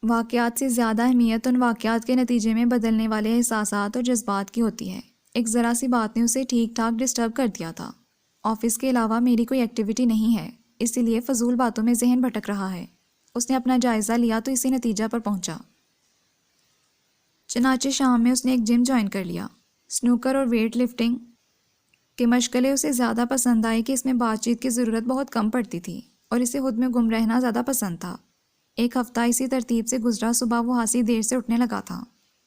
S1: واقعات سے زیادہ اہمیت ان واقعات کے نتیجے میں بدلنے والے احساسات اور جذبات کی ہوتی ہے۔ ایک ذرا سی بات نے اسے ٹھیک ٹھاک ڈسٹرب کر دیا تھا۔ آفس کے علاوہ میری کوئی ایکٹیویٹی نہیں ہے، اسی لیے فضول باتوں میں ذہن بھٹک رہا ہے۔ اس نے اپنا جائزہ لیا تو اسی نتیجہ پر پہنچا۔ چنانچہ شام میں اس نے ایک جم جوائن کر لیا۔ سنوکر اور ویٹ لفٹنگ کے مشغلے اسے زیادہ پسند آئے کہ اس میں بات چیت کی ضرورت بہت کم پڑتی تھی، اور اسے خود میں گم رہنا زیادہ پسند تھا۔ ایک ہفتہ اسی ترتیب سے گزرا۔ صبح وہ خاصی دیر سے اٹھنے لگا تھا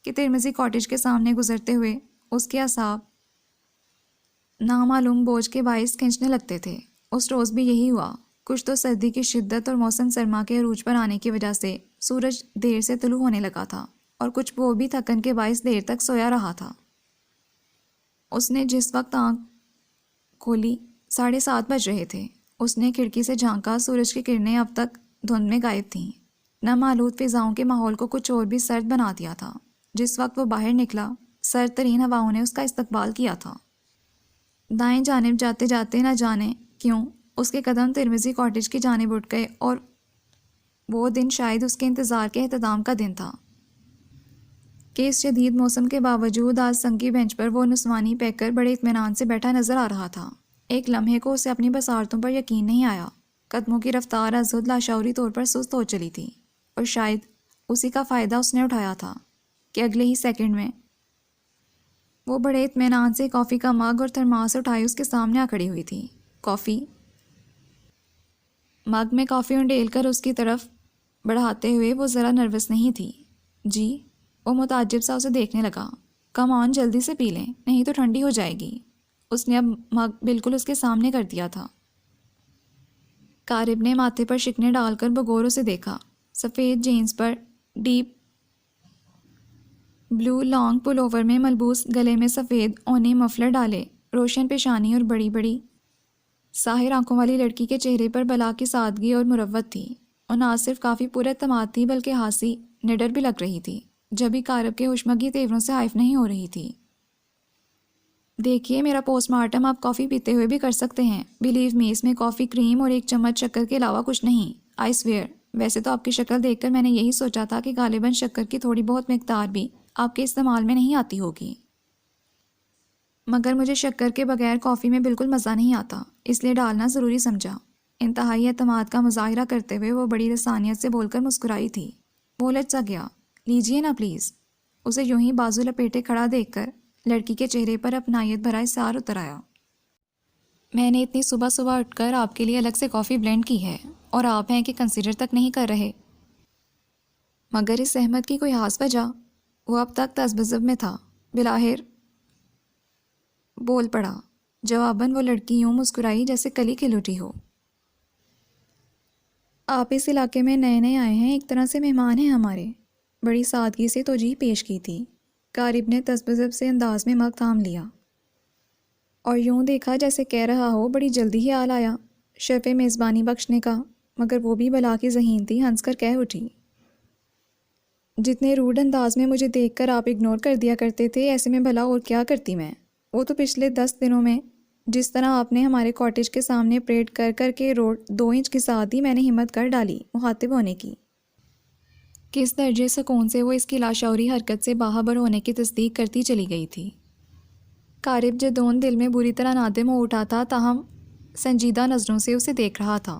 S1: کہ ترمزی کاٹیج کے سامنے گزرتے ہوئے اس کے اعصاب نامعلوم بوجھ کے باعث کھنچنے لگتے تھے۔ اس روز بھی یہی ہوا۔ کچھ تو سردی کی شدت اور موسم سرما کے عروج پر آنے کی وجہ سے سورج دیر سے طلوع ہونے لگا تھا، اور کچھ وہ بھی تھکن کے باعث دیر تک سویا رہا تھا۔ اس نے جس وقت آنکھ کھولی 7:30 بج رہے تھے۔ اس نے کھڑکی سے جھانکا، سورج کی کرنیں اب تک دھند میں غائب تھیں۔ نامعلوم فضاؤں کے ماحول کو کچھ اور بھی سرد بنا دیا تھا۔ جس وقت وہ باہر نکلا، سرد ترین ہواؤں نے اس کا استقبال کیا تھا۔ دائیں جانب جاتے جاتے نہ جانے کیوں اس کے قدم ترمزی کاٹیج کی جانب اٹھ گئے، اور وہ دن شاید اس کے انتظار کے اختتام کا دن تھا کہ اس شدید موسم کے باوجود آج سنگی بینچ پر وہ نسوانی پیکر بڑے اطمینان سے بیٹھا نظر آ رہا تھا۔ ایک لمحے کو اسے اپنی بصارتوں پر یقین نہیں آیا۔ قدموں کی رفتار ازحد لاشعوری طور پر سست ہو چلی تھی، اور شاید اسی کا فائدہ اس نے اٹھایا تھا کہ اگلے ہی سیکنڈ میں وہ بڑے اطمینان سے کافی کا مگ اور تھرماس اٹھائے اس کے سامنے آ کھڑی ہوئی تھی۔ کافی مگ میں کافی انڈیل کر اس کی طرف بڑھاتے ہوئے وہ ذرا نروس نہیں تھی۔ جی؟ وہ متعجب سا اسے دیکھنے لگا۔ کم آن، جلدی سے پی لیں، نہیں تو ٹھنڈی ہو جائے گی۔ اس نے اب مگ بالکل اس کے سامنے کر دیا تھا۔ قارب نے ماتھے پر شکنے ڈال کر بغور اسے دیکھا۔ سفید جینز پر ڈیپ بلو لانگ پل اوور میں ملبوس، گلے میں سفید اونی مفلر ڈالے، روشن پیشانی اور بڑی بڑی ساحر آنکھوں والی لڑکی کے چہرے پر بلا کی سادگی اور مروت تھی، اور نہ صرف کافی پر اعتماد تھی بلکہ ہانسی نڈر بھی لگ رہی تھی۔ جب بھی کارب کے ہوشمگی تیوروں سے عائف نہیں ہو رہی تھی۔ دیکھیے، میرا پوسٹ مارٹم آپ کافی پیتے ہوئے بھی کر سکتے ہیں، بلیو می، اس میں کافی کریم اور ایک چمچ شکر کے علاوہ کچھ نہیں، آئی سویئر۔ ویسے تو آپ کی شکل دیکھ کر میں نے یہی سوچا تھا کہ غالباً شکر کی تھوڑی بہت مقدار بھی آپ کے استعمال میں نہیں آتی ہوگی، مگر مجھے شکر کے بغیر کافی میں بالکل مزہ نہیں آتا، اس لیے ڈالنا ضروری سمجھا۔ انتہائی اعتماد کا مظاہرہ کرتے ہوئے وہ بڑی لسانیت سے بول کر مسکرائی تھی۔ وہ لٹ سا گیا۔ لیجیے نا پلیز۔ اسے یوں ہی بازو لپیٹے کھڑا دیکھ کر لڑکی کے چہرے پر اپنائیت بھرا اظہار اتر آیا۔ میں نے اتنی صبح صبح اٹھ کر آپ کے لیے الگ سے کافی بلینڈ کی ہے اور آپ ہیں کہ کنسیڈر تک نہیں کر رہے۔ مگر اس احمد کی کوئی خاص وجہ؟ وہ اب تک تذبذب میں تھا، بالآخر بول پڑا۔ جواباً وہ لڑکی یوں مسکرائی جیسے کلی کھل اٹھی ہو۔ آپ اس علاقے میں نئے نئے آئے ہیں، ایک طرح سے مہمان ہیں ہمارے، بڑی سادگی سے توجیہ پیش کی تھی۔ قارب نے تذبذب سے انداز میں مگ تھام لیا اور یوں دیکھا جیسے کہہ رہا ہو بڑی جلدی ہی آل آیا شرف میزبانی بخشنے کا، مگر وہ بھی بلا کی ذہین تھی، ہنس کر کہہ اٹھی، جتنے روڈ انداز میں مجھے دیکھ کر آپ اگنور کر دیا کرتے تھے، ایسے میں بھلا اور کیا کرتی میں؟ وہ تو پچھلے 10 دنوں میں جس طرح آپ نے ہمارے کاٹیج کے سامنے پریڈ کر کر کے روڈ 2 انچ کے ساتھ ہی میں نے ہمت کر ڈالی مخاطب ہونے کی۔ کس درجے سکون سے وہ اس کی لاشعوری حرکت سے باخبر ہونے کی تصدیق کرتی چلی گئی تھی۔ قارب جدون دل میں بری طرح نادم ہو اٹھا تھا، تاہم سنجیدہ نظروں سے اسے دیکھ رہا تھا۔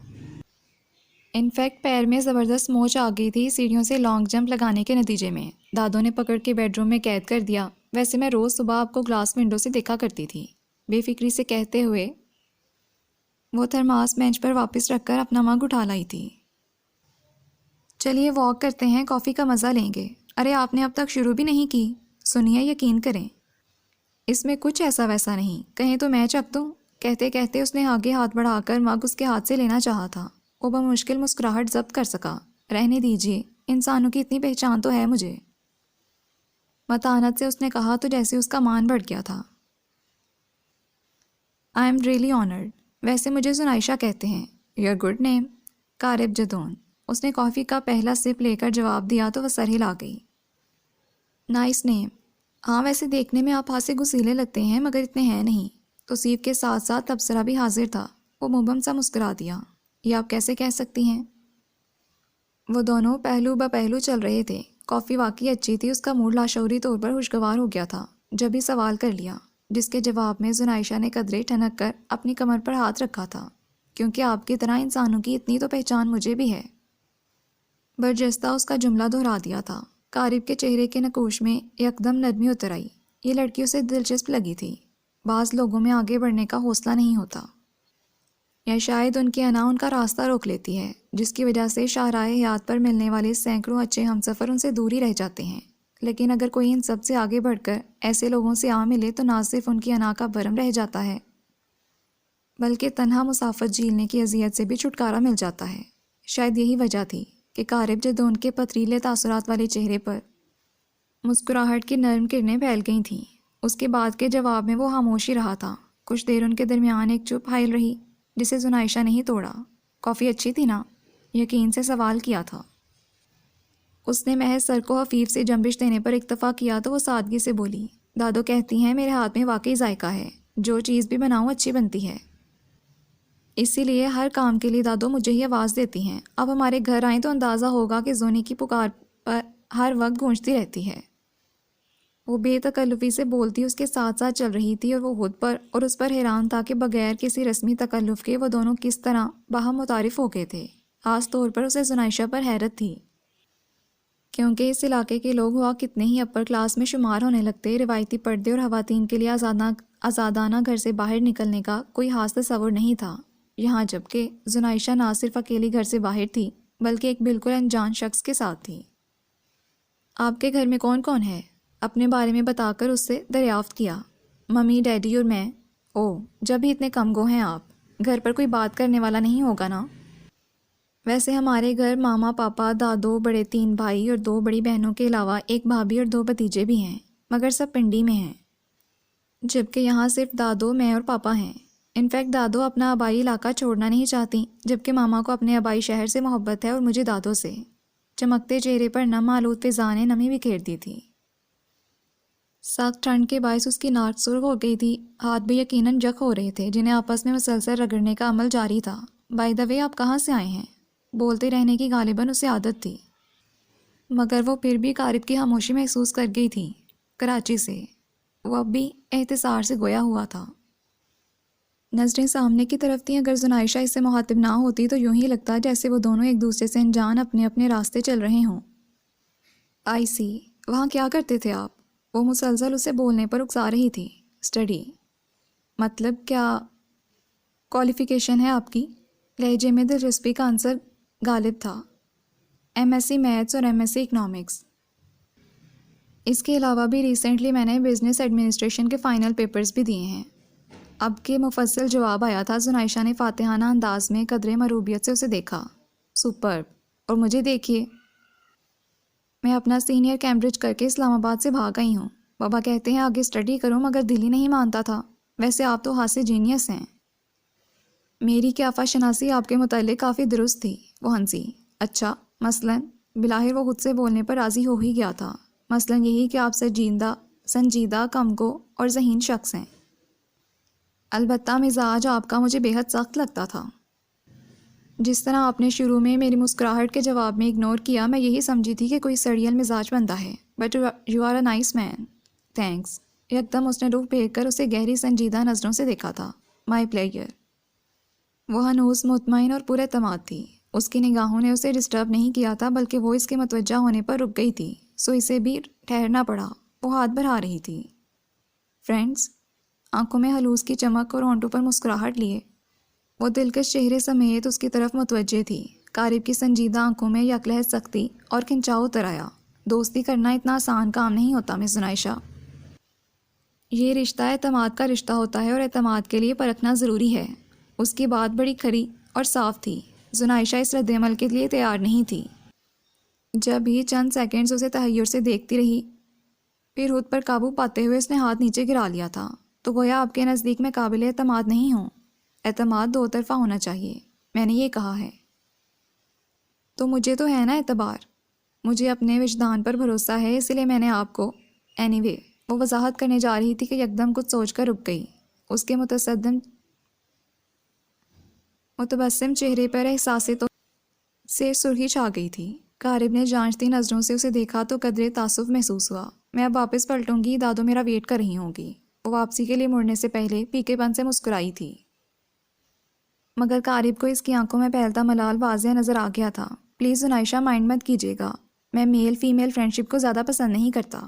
S1: انفیکٹ پیر میں زبردست موچ آ گئی تھی سیڑھیوں سے لانگ جمپ لگانے کے نتیجے میں۔ دادوں نے پکڑ کے بیڈ روم میں قید کر دیا۔ ویسے میں روز صبح آپ کو گلاس ونڈو سے دیکھا کرتی تھی، بے فکری سے کہتے ہوئے وہ تھرماس بینچ پر واپس رکھ کر اپنا مگ اٹھا لائی تھی۔ چلیے واک کرتے ہیں، کافی کا مزہ لیں گے۔ ارے آپ نے اب تک شروع بھی نہیں کی۔ سنیے، یقین کریں اس میں کچھ ایسا ویسا نہیں، کہیں تو میں چکھ دوں۔ کہتے کہتے اس نے آگے ہاتھ بڑھا کر مگ اس کے ہاتھ سے لینا چاہا تھا۔ وہ بمشکل مسکراہٹ ضبط کر سکا۔ رہنے دیجیے، انسانوں کی اتنی پہچان تو ہے مجھے، متانت سے اس نے کہا تو جیسے اس کا مان بڑھ گیا تھا۔ I am really honoured. ویسے مجھے زنائشہ کہتے ہیں۔ Your good name. قارب جدون۔ اس نے کافی کا پہلا سپ لے کر جواب دیا تو وہ سر ہلا گئی۔ نائس نیم۔ ہاں، ویسے دیکھنے میں آپ ہاتھ سے گسیلے لگتے ہیں مگر اتنے ہیں نہیں۔ توصیف کے ساتھ ساتھ تبصرہ بھی حاضر تھا۔ وہ مبہم سا مسکرا دیا۔ یہ آپ کیسے کہہ سکتی ہیں؟ وہ دونوں پہلو بہ پہلو چل رہے تھے۔ کافی واقعی اچھی تھی، اس کا موڈ لاشعوری طور پر خوشگوار ہو گیا تھا جب بھی سوال کر لیا، جس کے جواب میں زنائشہ نے قدرے ٹھنک کر اپنی کمر پر ہاتھ رکھا تھا۔ کیونکہ آپ کی طرح انسانوں کی اتنی تو پہچان مجھے بھی ہے۔ برجستہ اس کا جملہ دہرا دیا تھا۔ قارب کے چہرے کے نقوش میں یکدم نرمی اتر آئی۔ یہ لڑکی اسے دلچسپ لگی تھی۔ بعض لوگوں میں آگے بڑھنے کا حوصلہ نہیں ہوتا، یا شاید ان کی انا ان کا راستہ روک لیتی ہے، جس کی وجہ سے شاہراہ حیات پر ملنے والے سینکڑوں اچھے ہمسفر ان سے دور ہی رہ جاتے ہیں۔ لیکن اگر کوئی ان سب سے آگے بڑھ کر ایسے لوگوں سے آ ملے تو نہ صرف ان کی انا کا بھرم رہ جاتا ہے، بلکہ تنہا مسافت جھیلنے کی اذیت سے بھی چھٹکارا مل جاتا ہے۔ شاید یہی وجہ تھی کہ قارب جدون کے پتریلے تاثرات والے چہرے پر مسکراہٹ کی نرم کرنیں پھیل گئی تھیں۔ اس کے بعد کے جواب میں وہ خاموش ہی رہا تھا۔ کچھ دیر ان کے درمیان ایک چپ حائل رہی جسے زنائشہ نہیں توڑا۔ کافی اچھی تھی نا؟ یقین سے سوال کیا تھا۔ اس نے محض سر کو خفیف سے جنبش دینے پر اکتفا کیا تو وہ سادگی سے بولی، دادو کہتی ہیں میرے ہاتھ میں واقعی ذائقہ ہے، جو چیز بھی بناؤں اچھی بنتی ہے، اسی لیے ہر کام کے لیے دادو مجھے ہی آواز دیتی ہیں۔ اب ہمارے گھر آئیں تو اندازہ ہوگا کہ زونی کی پکار پر ہر وقت گونجتی رہتی ہے۔ وہ بے تکلفی سے بولتی اس کے ساتھ ساتھ چل رہی تھی اور وہ خود پر اور اس پر حیران تھا کہ بغیر کسی رسمی تکلف کے وہ دونوں کس طرح باہم متعارف ہو گئے تھے۔ خاص طور پر اسے زنائشہ پر حیرت تھی، کیونکہ اس علاقے کے لوگ ہوا کتنے ہی اپر کلاس میں شمار ہونے لگتے، روایتی پردے اور خواتین کے لیے آزادانہ گھر سے باہر نکلنے کا کوئی خاص تصور نہیں تھا یہاں، جبکہ زنائشہ نہ صرف اکیلی گھر سے باہر تھی بلکہ ایک بالکل انجان شخص کے ساتھ تھی۔ آپ کے گھر میں کون کون ہے؟ اپنے بارے میں بتا کر اس سے دریافت کیا۔ ممی، ڈیڈی اور میں۔ اوہ، جب بھی اتنے کم گو ہیں آپ، گھر پر کوئی بات کرنے والا نہیں ہوگا نا؟ ویسے ہمارے گھر ماما، پاپا، دادو، بڑے 3 بھائی اور 2 بڑی بہنوں کے علاوہ ایک بھابھی اور 2 بھتیجے بھی ہیں، مگر سب پنڈی میں ہیں، جبکہ یہاں صرف دادو، میں اور پاپا ہیں۔ انفیکٹ دادو اپنا آبائی علاقہ چھوڑنا نہیں چاہتی، جبکہ ماما کو اپنے آبائی شہر سے محبت ہے اور مجھے دادو سے۔ چمکتے چہرے پر نم آلود فضا نے نمی بکھیر دی تھی۔ سخت ٹھنڈ کے باعث اس کی ناک سرخ ہو گئی تھی، ہاتھ بھی یقیناً جک ہو رہے تھے جنہیں آپس میں مسلسل رگڑنے کا عمل جاری تھا۔ بائی دا وے، آپ کہاں سے آئے ہیں؟ بولتے رہنے کی غالباً اسے عادت تھی، مگر وہ پھر بھی قارب کی خاموشی محسوس کر گئی تھی۔ کراچی سے۔ وہ اب بھی احتسار سے گویا ہوا تھا۔ نظریں سامنے کی طرف تھیں۔ اگر زنائشہ اس سے مخاطب نہ ہوتی تو یوں ہی لگتا جیسے وہ دونوں ایک دوسرے سے انجان اپنے اپنے راستے چل رہے ہوں۔ آئی سی، وہاں کیا کرتے تھے آپ؟ وہ مسلسل اسے بولنے پر اکسا رہی تھی۔ اسٹڈی۔ مطلب کیا کوالیفیکیشن ہے آپ کی؟ لہجے میں دلچسپی کا عنصر غالب تھا۔ ایم ایس سی میتھس اور ایم ایس سی اکنامکس۔ اس کے علاوہ بھی ریسنٹلی میں نے بزنس ایڈمنسٹریشن کے فائنل پیپرز بھی دیے ہیں۔ اب کے مفصل جواب آیا تھا۔ زنائشہ نے فاتحانہ انداز میں قدرے مروبیت سے اسے دیکھا۔ سپرب۔ اور مجھے دیکھیے، میں اپنا سینئر کیمبرج کر کے اسلام آباد سے بھاگ آئی ہوں۔ بابا کہتے ہیں آگے اسٹڈی کروں، مگر دل ہی نہیں مانتا تھا۔ ویسے آپ تو خاصے جینیس ہیں۔ میری قیافہ شناسی آپ کے متعلق کافی درست تھی۔ وہ ہنسی۔ اچھا، مثلاً؟ بلاخر وہ خود سے بولنے پر راضی ہو ہی گیا تھا۔ مثلاً یہی کہ آپ سنجیدہ کمگو اور ذہین شخص ہیں۔ البتہ مزاج آپ کا مجھے بے حد سخت لگتا تھا۔ جس طرح آپ نے شروع میں میری مسکراہٹ کے جواب میں اگنور کیا، میں یہی سمجھی تھی کہ کوئی سڑیل مزاج بندہ ہے۔ But you are a nice man. Thanks. یکدم اس نے رخ پھیر کر اسے گہری سنجیدہ نظروں سے دیکھا تھا۔ مائی پلیئر۔ وہ ہنوز مطمئن اور پر اعتماد تھی۔ اس کی نگاہوں نے اسے ڈسٹرب نہیں کیا تھا، بلکہ وہ اس کے متوجہ ہونے پر رک گئی تھی، سو اسے بھی ٹھہرنا پڑا۔ وہ ہاتھ بڑھا رہی تھی۔ فرینڈز؟ آنکھوں میں ہلوس کی چمک اور ہونٹوں پر مسکراہٹ لیے وہ دلکش چہرے سمیت اس کی طرف متوجہ تھی۔ قارب کی سنجیدہ آنکھوں میں یکلحظ سختی اور کھنچاؤ اتر آیا۔ دوستی کرنا اتنا آسان کام نہیں ہوتا مس زنائشہ۔ یہ رشتہ اعتماد کا رشتہ ہوتا ہے، اور اعتماد کے لیے پرکھنا ضروری ہے۔ اس کی بات بڑی کھری اور صاف تھی۔ زنائشہ اس رد عمل کے لیے تیار نہیں تھی۔ جب ہی چند سیکنڈز اسے تحیر سے دیکھتی رہی، پھر خود پر قابو پاتے ہوئے اس نے ہاتھ نیچے گرا لیا تھا۔ تو گویا آپ کے نزدیک میں قابل اعتماد نہیں ہوں۔ اعتماد دو طرفہ ہونا چاہیے، میں نے یہ کہا ہے۔ تو مجھے تو ہے نا اعتبار۔ مجھے اپنے وجدان پر بھروسہ ہے، اس لیے میں نے آپ کو اینی وے۔ وہ وضاحت کرنے جا رہی تھی کہ یکدم کچھ سوچ کر رک گئی۔ اس کے متبسم چہرے پر احساس تو سے سرخی چھا گئی تھی۔ قارب نے جانچتی نظروں سے اسے دیکھا تو قدرے تعصب محسوس ہوا۔ میں اب واپس پلٹوں گی، دادو میرا ویٹ کر رہی ہوں گی۔ وہ واپسی کے لیے مڑنے سے پہلے پیکے پن سے مسکرائی تھی، مگر قارب کو اس کی آنکھوں میں پھیلتا ملال واضح نظر آ گیا تھا۔ پلیز زنائشہ، مائنڈ مت کیجیے گا، میں میل فیمیل فرینڈشپ کو زیادہ پسند نہیں کرتا۔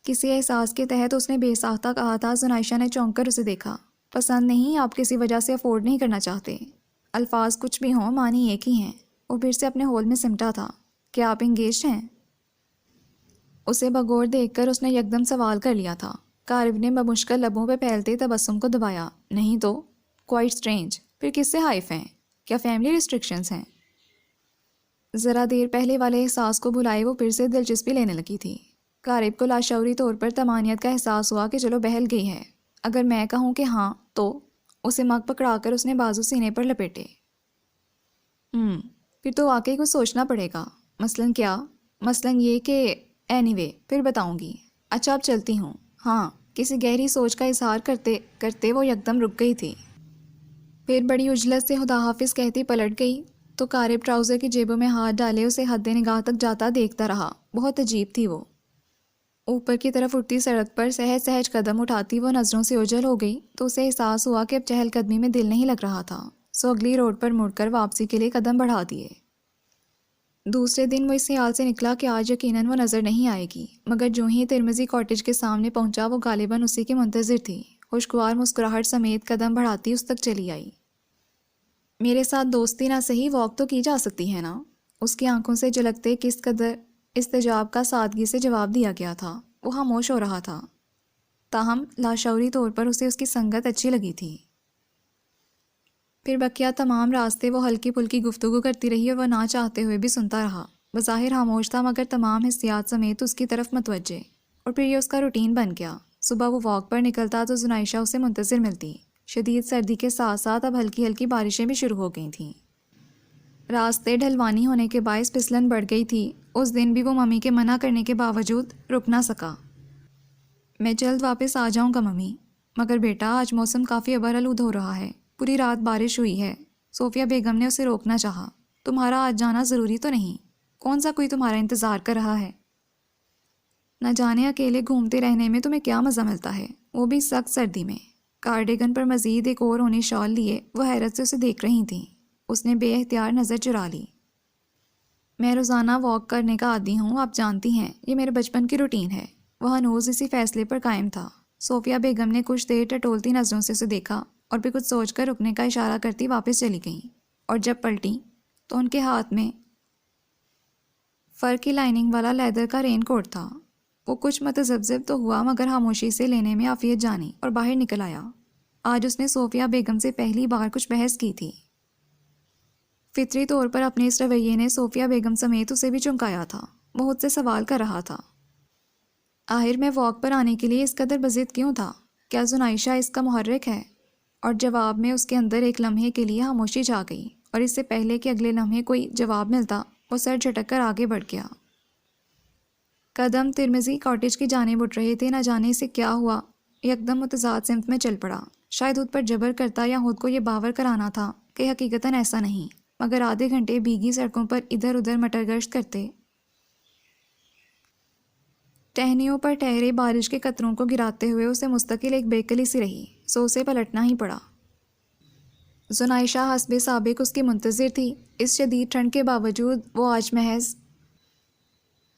S1: کسی احساس کے تحت اس نے بے ساختہ کہا تھا۔ زنائشہ نے چونک کر اسے دیکھا۔ پسند نہیں؟ آپ کسی وجہ سے افورڈ نہیں کرنا چاہتے؟ الفاظ کچھ بھی ہوں، معنی ایک ہی ہیں۔ وہ پھر سے اپنے ہول میں سمٹا تھا۔ کیا آپ انگیجڈ ہیں؟ اسے بغور دیکھ کر اس نے یکدم سوال کر لیا تھا۔ قارب نے بمشکل لبوں پہ پھیلتے تبسم کو دبایا۔ نہیں تو؟ Quite strange. پھر کس سے ہائف ہیں؟ کیا فیملی ریسٹرکشنز ہیں؟ ذرا دیر پہلے والے احساس کو بھلائے وہ پھر سے دلچسپی لینے لگی تھی۔ قارب کو لاشعوری طور پر طمانینت کا احساس ہوا کہ چلو بہل گئی ہے۔ اگر میں کہوں کہ ہاں تو؟ اسے مگ پکڑا کر اس نے بازو سینے پر لپیٹے۔ پھر تو واقعی کچھ سوچنا پڑے گا۔ مثلاً کیا؟ مثلاً یہ کہ اینی وے، پھر بتاؤں گی۔ اچھا اب چلتی ہوں۔ ہاں۔ کسی گہری سوچ کا اظہار کرتے کرتے وہ یکدم رک گئی تھی، پھر بڑی عجلت سے خدا حافظ کہتی پلٹ گئی تو قارب ٹراؤزر کی جیبوں میں ہاتھ ڈالے اسے حد نگاہ تک جاتا دیکھتا رہا۔ بہت عجیب تھی وہ۔ اوپر کی طرف اٹھتی سڑک پر سہج سہج قدم اٹھاتی وہ نظروں سے اوجھل ہو گئی تو اسے احساس ہوا کہ اب چہل قدمی میں دل نہیں لگ رہا تھا، سو اگلی روڈ پر مڑ کر واپسی کے لیے قدم بڑھا دیے۔ دوسرے دن وہ اس خیال سے نکلا کہ آج یقیناً وہ نظر نہیں آئے گی، مگر جو ہی ترمزی کاٹیج کے سامنے پہنچا وہ غالباً اسی کے منتظر تھی۔ خوشگوار مسکراہٹ سمیت قدم بڑھاتی اس تک چلی آئی۔ میرے ساتھ دوستی نہ صحیح، واک تو کی جا سکتی ہے نا؟ اس کی آنکھوں سے جھلکتے کس قدر استجاب کا سادگی سے جواب دیا گیا تھا۔ وہ خاموش ہو رہا تھا، تاہم لاشعوری طور پر اسے اس کی سنگت اچھی لگی تھی۔ پھر بقیہ تمام راستے وہ ہلکی پھلکی گفتگو کرتی رہی اور وہ نہ چاہتے ہوئے بھی سنتا رہا۔ بظاہر خاموش تھا مگر تمام حسیات سمیت اس کی طرف متوجہ، اور پھر یہ اس کا روٹین بن گیا۔ صبح وہ واک پر نکلتا تو زنائشہ اسے منتظر ملتی۔ شدید سردی کے ساتھ ساتھ اب ہلکی ہلکی بارشیں بھی شروع ہو گئی تھیں۔ راستے ڈھلوانی ہونے کے باعث پھسلن بڑھ گئی تھی۔ اس دن بھی وہ ممی کے منع کرنے کے باوجود رک نہ سکا۔ میں جلد واپس آ جاؤں گا ممی، مگر بیٹا آج موسم کافی ابرآلود ہو رہا ہے، پوری رات بارش ہوئی ہے۔ صوفیہ بیگم نے اسے روکنا چاہا۔ تمہارا آج جانا ضروری تو نہیں؟ کون سا کوئی تمہارا انتظار کر رہا ہے؟ نہ جانے اکیلے گھومتے رہنے میں تمہیں کیا مزہ ملتا ہے، وہ بھی سخت سردی میں۔ کارڈیگن پر مزید ایک اور اونی شال لیے وہ حیرت سے اسے دیکھ رہی تھیں۔ اس نے بے اختیار نظر چرا لی۔ میں روزانہ واک کرنے کا عادی ہوں، آپ جانتی ہیں، یہ میرے بچپن کی روٹین ہے۔ وہ ہنوز اسی فیصلے پر قائم تھا۔ صوفیہ بیگم نے کچھ دیر ٹٹولتی نظروں سے اسے دیکھا اور پھر کچھ سوچ کر رکنے کا اشارہ کرتی واپس چلی گئیں، اور جب پلٹی تو ان کے ہاتھ میں فر کی لائننگ والا لیدر کا رین کوٹ تھا۔ وہ کچھ متذبذب تو ہوا مگر خاموشی سے لینے میں عافیت جانی اور باہر نکل آیا۔ آج اس نے صوفیہ بیگم سے پہلی بار کچھ بحث کی تھی۔ فطری طور پر اپنے اس رویے نے صوفیہ بیگم سمیت اسے بھی چونکایا تھا۔ وہ خود سے سوال کر رہا تھا، آخر میں واک پر آنے کے لیے اس قدر بضد کیوں تھا؟ کیا زنائشہ اس کا محرک ہے؟ اور جواب میں اس کے اندر ایک لمحے کے لیے خاموشی چھا گئی، اور اس سے پہلے کہ اگلے لمحے کوئی جواب ملتا وہ سر جھٹک کر آگے بڑھ گیا۔ قدم ترمزی کاٹیج کی جانب اٹھ رہے تھے۔ نہ جانے سے کیا ہوا، یکدم متضاد سمت میں چل پڑا۔ شاید خود پر جبر کرتا یا خود کو یہ باور کرانا تھا کہ حقیقتاً ایسا نہیں، مگر آدھے گھنٹے بھیگی سڑکوں پر ادھر ادھر مٹر گشت کرتے، ٹہنیوں پر ٹھہرے بارش کے قطروں کو گراتے ہوئے اسے مستقل ایک بیکلی سی رہی، سو اسے پلٹنا ہی پڑا۔ زنائشہ حسب سابق اس کی منتظر تھی۔ اس شدید ٹھنڈ کے باوجود وہ آج محض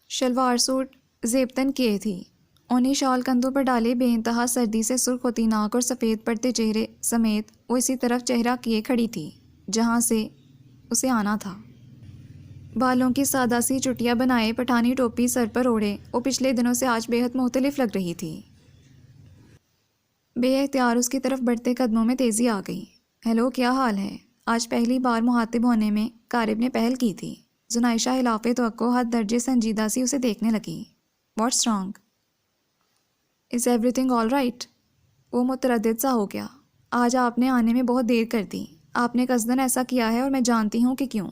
S1: شلوار سوٹ زیبتن کیے تھی۔ اونی شال کندھوں پر ڈالے بے انتہا سردی سے سرخ ہوتی ناک اور سفید پڑتے چہرے سمیت وہ اسی طرف چہرہ کیے کھڑی تھی جہاں سے اسے آنا تھا۔ بالوں کی سادہ سی چٹیاں بنائے پٹھانی ٹوپی سر پر اوڑھے وہ پچھلے دنوں سے آج بے حد مختلف لگ رہی تھی۔ بے اختیار اس کی طرف بڑھتے قدموں میں تیزی آ گئی۔ ہیلو، کیا حال ہے؟ آج پہلی بار مخاطب ہونے میں قارب نے پہل کی تھی۔ زنائشہ خلاف توقع حد درجے سنجیدہ سی اسے دیکھنے لگی۔ What's wrong? Is every thing all right? وہ متردد سا ہو گیا۔ آج آپ نے آنے میں بہت دیر کر دی۔ آپ نے قصداً ایسا کیا ہے اور میں جانتی ہوں کہ کیوں۔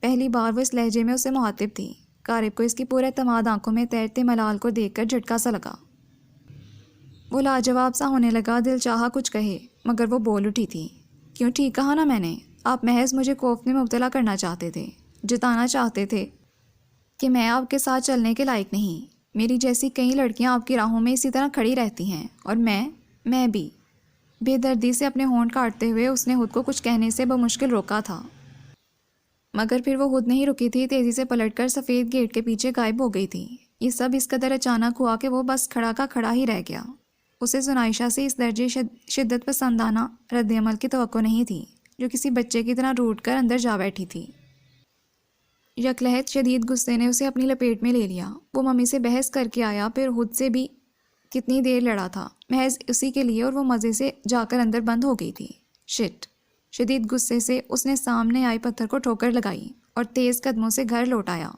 S1: پہلی بار وہ اس لہجے میں اسے مخاطب تھی۔ قارب کو اس کی پورے اعتماد آنکھوں میں تیرتے ملال کو دیکھ کر جھٹکا سا لگا۔ وہ لاجواب سا ہونے لگا، دل چاہا کچھ کہے مگر وہ بول اٹھی تھی، کیوں ٹھیک کہا نا میں نے؟ آپ محض مجھے خوف میں مبتلا کرنا چاہتے تھے، جتانا چاہتے تھے کہ میں آپ کے ساتھ چلنے کے لائق نہیں۔ میری جیسی کئی لڑکیاں آپ کی راہوں میں اسی طرح کھڑی رہتی ہیں، اور میں بھی۔ بے دردی سے اپنے ہونٹ کاٹتے ہوئے اس نے خود کو کچھ کہنے سے بمشکل روکا تھا، مگر پھر وہ خود نہیں رکی تھی، تیزی سے پلٹ کر سفید گیٹ کے پیچھے غائب ہو گئی تھی۔ یہ سب اس قدر اچانک ہوا کہ وہ بس کھڑا کا کھڑا ہی رہ گیا۔ اسے زنائشہ سے اس درجے شدت پسندانہ رد عمل کی توقع نہیں تھی، جو کسی بچے کی طرح روٹ کر اندر جا بیٹھی تھی۔ یکلہت شدید غصے نے اسے اپنی لپیٹ میں لے لیا۔ وہ ممی سے بحث کر کے آیا، پھر خود سے بھی کتنی دیر لڑا تھا محض اسی کے لیے، اور وہ مزے سے جا کر اندر بند ہو گئی تھی۔ شٹ! شدید غصے سے اس نے سامنے آئے پتھر کو ٹھوکر لگائی اور تیز قدموں سے گھر لوٹ آیا۔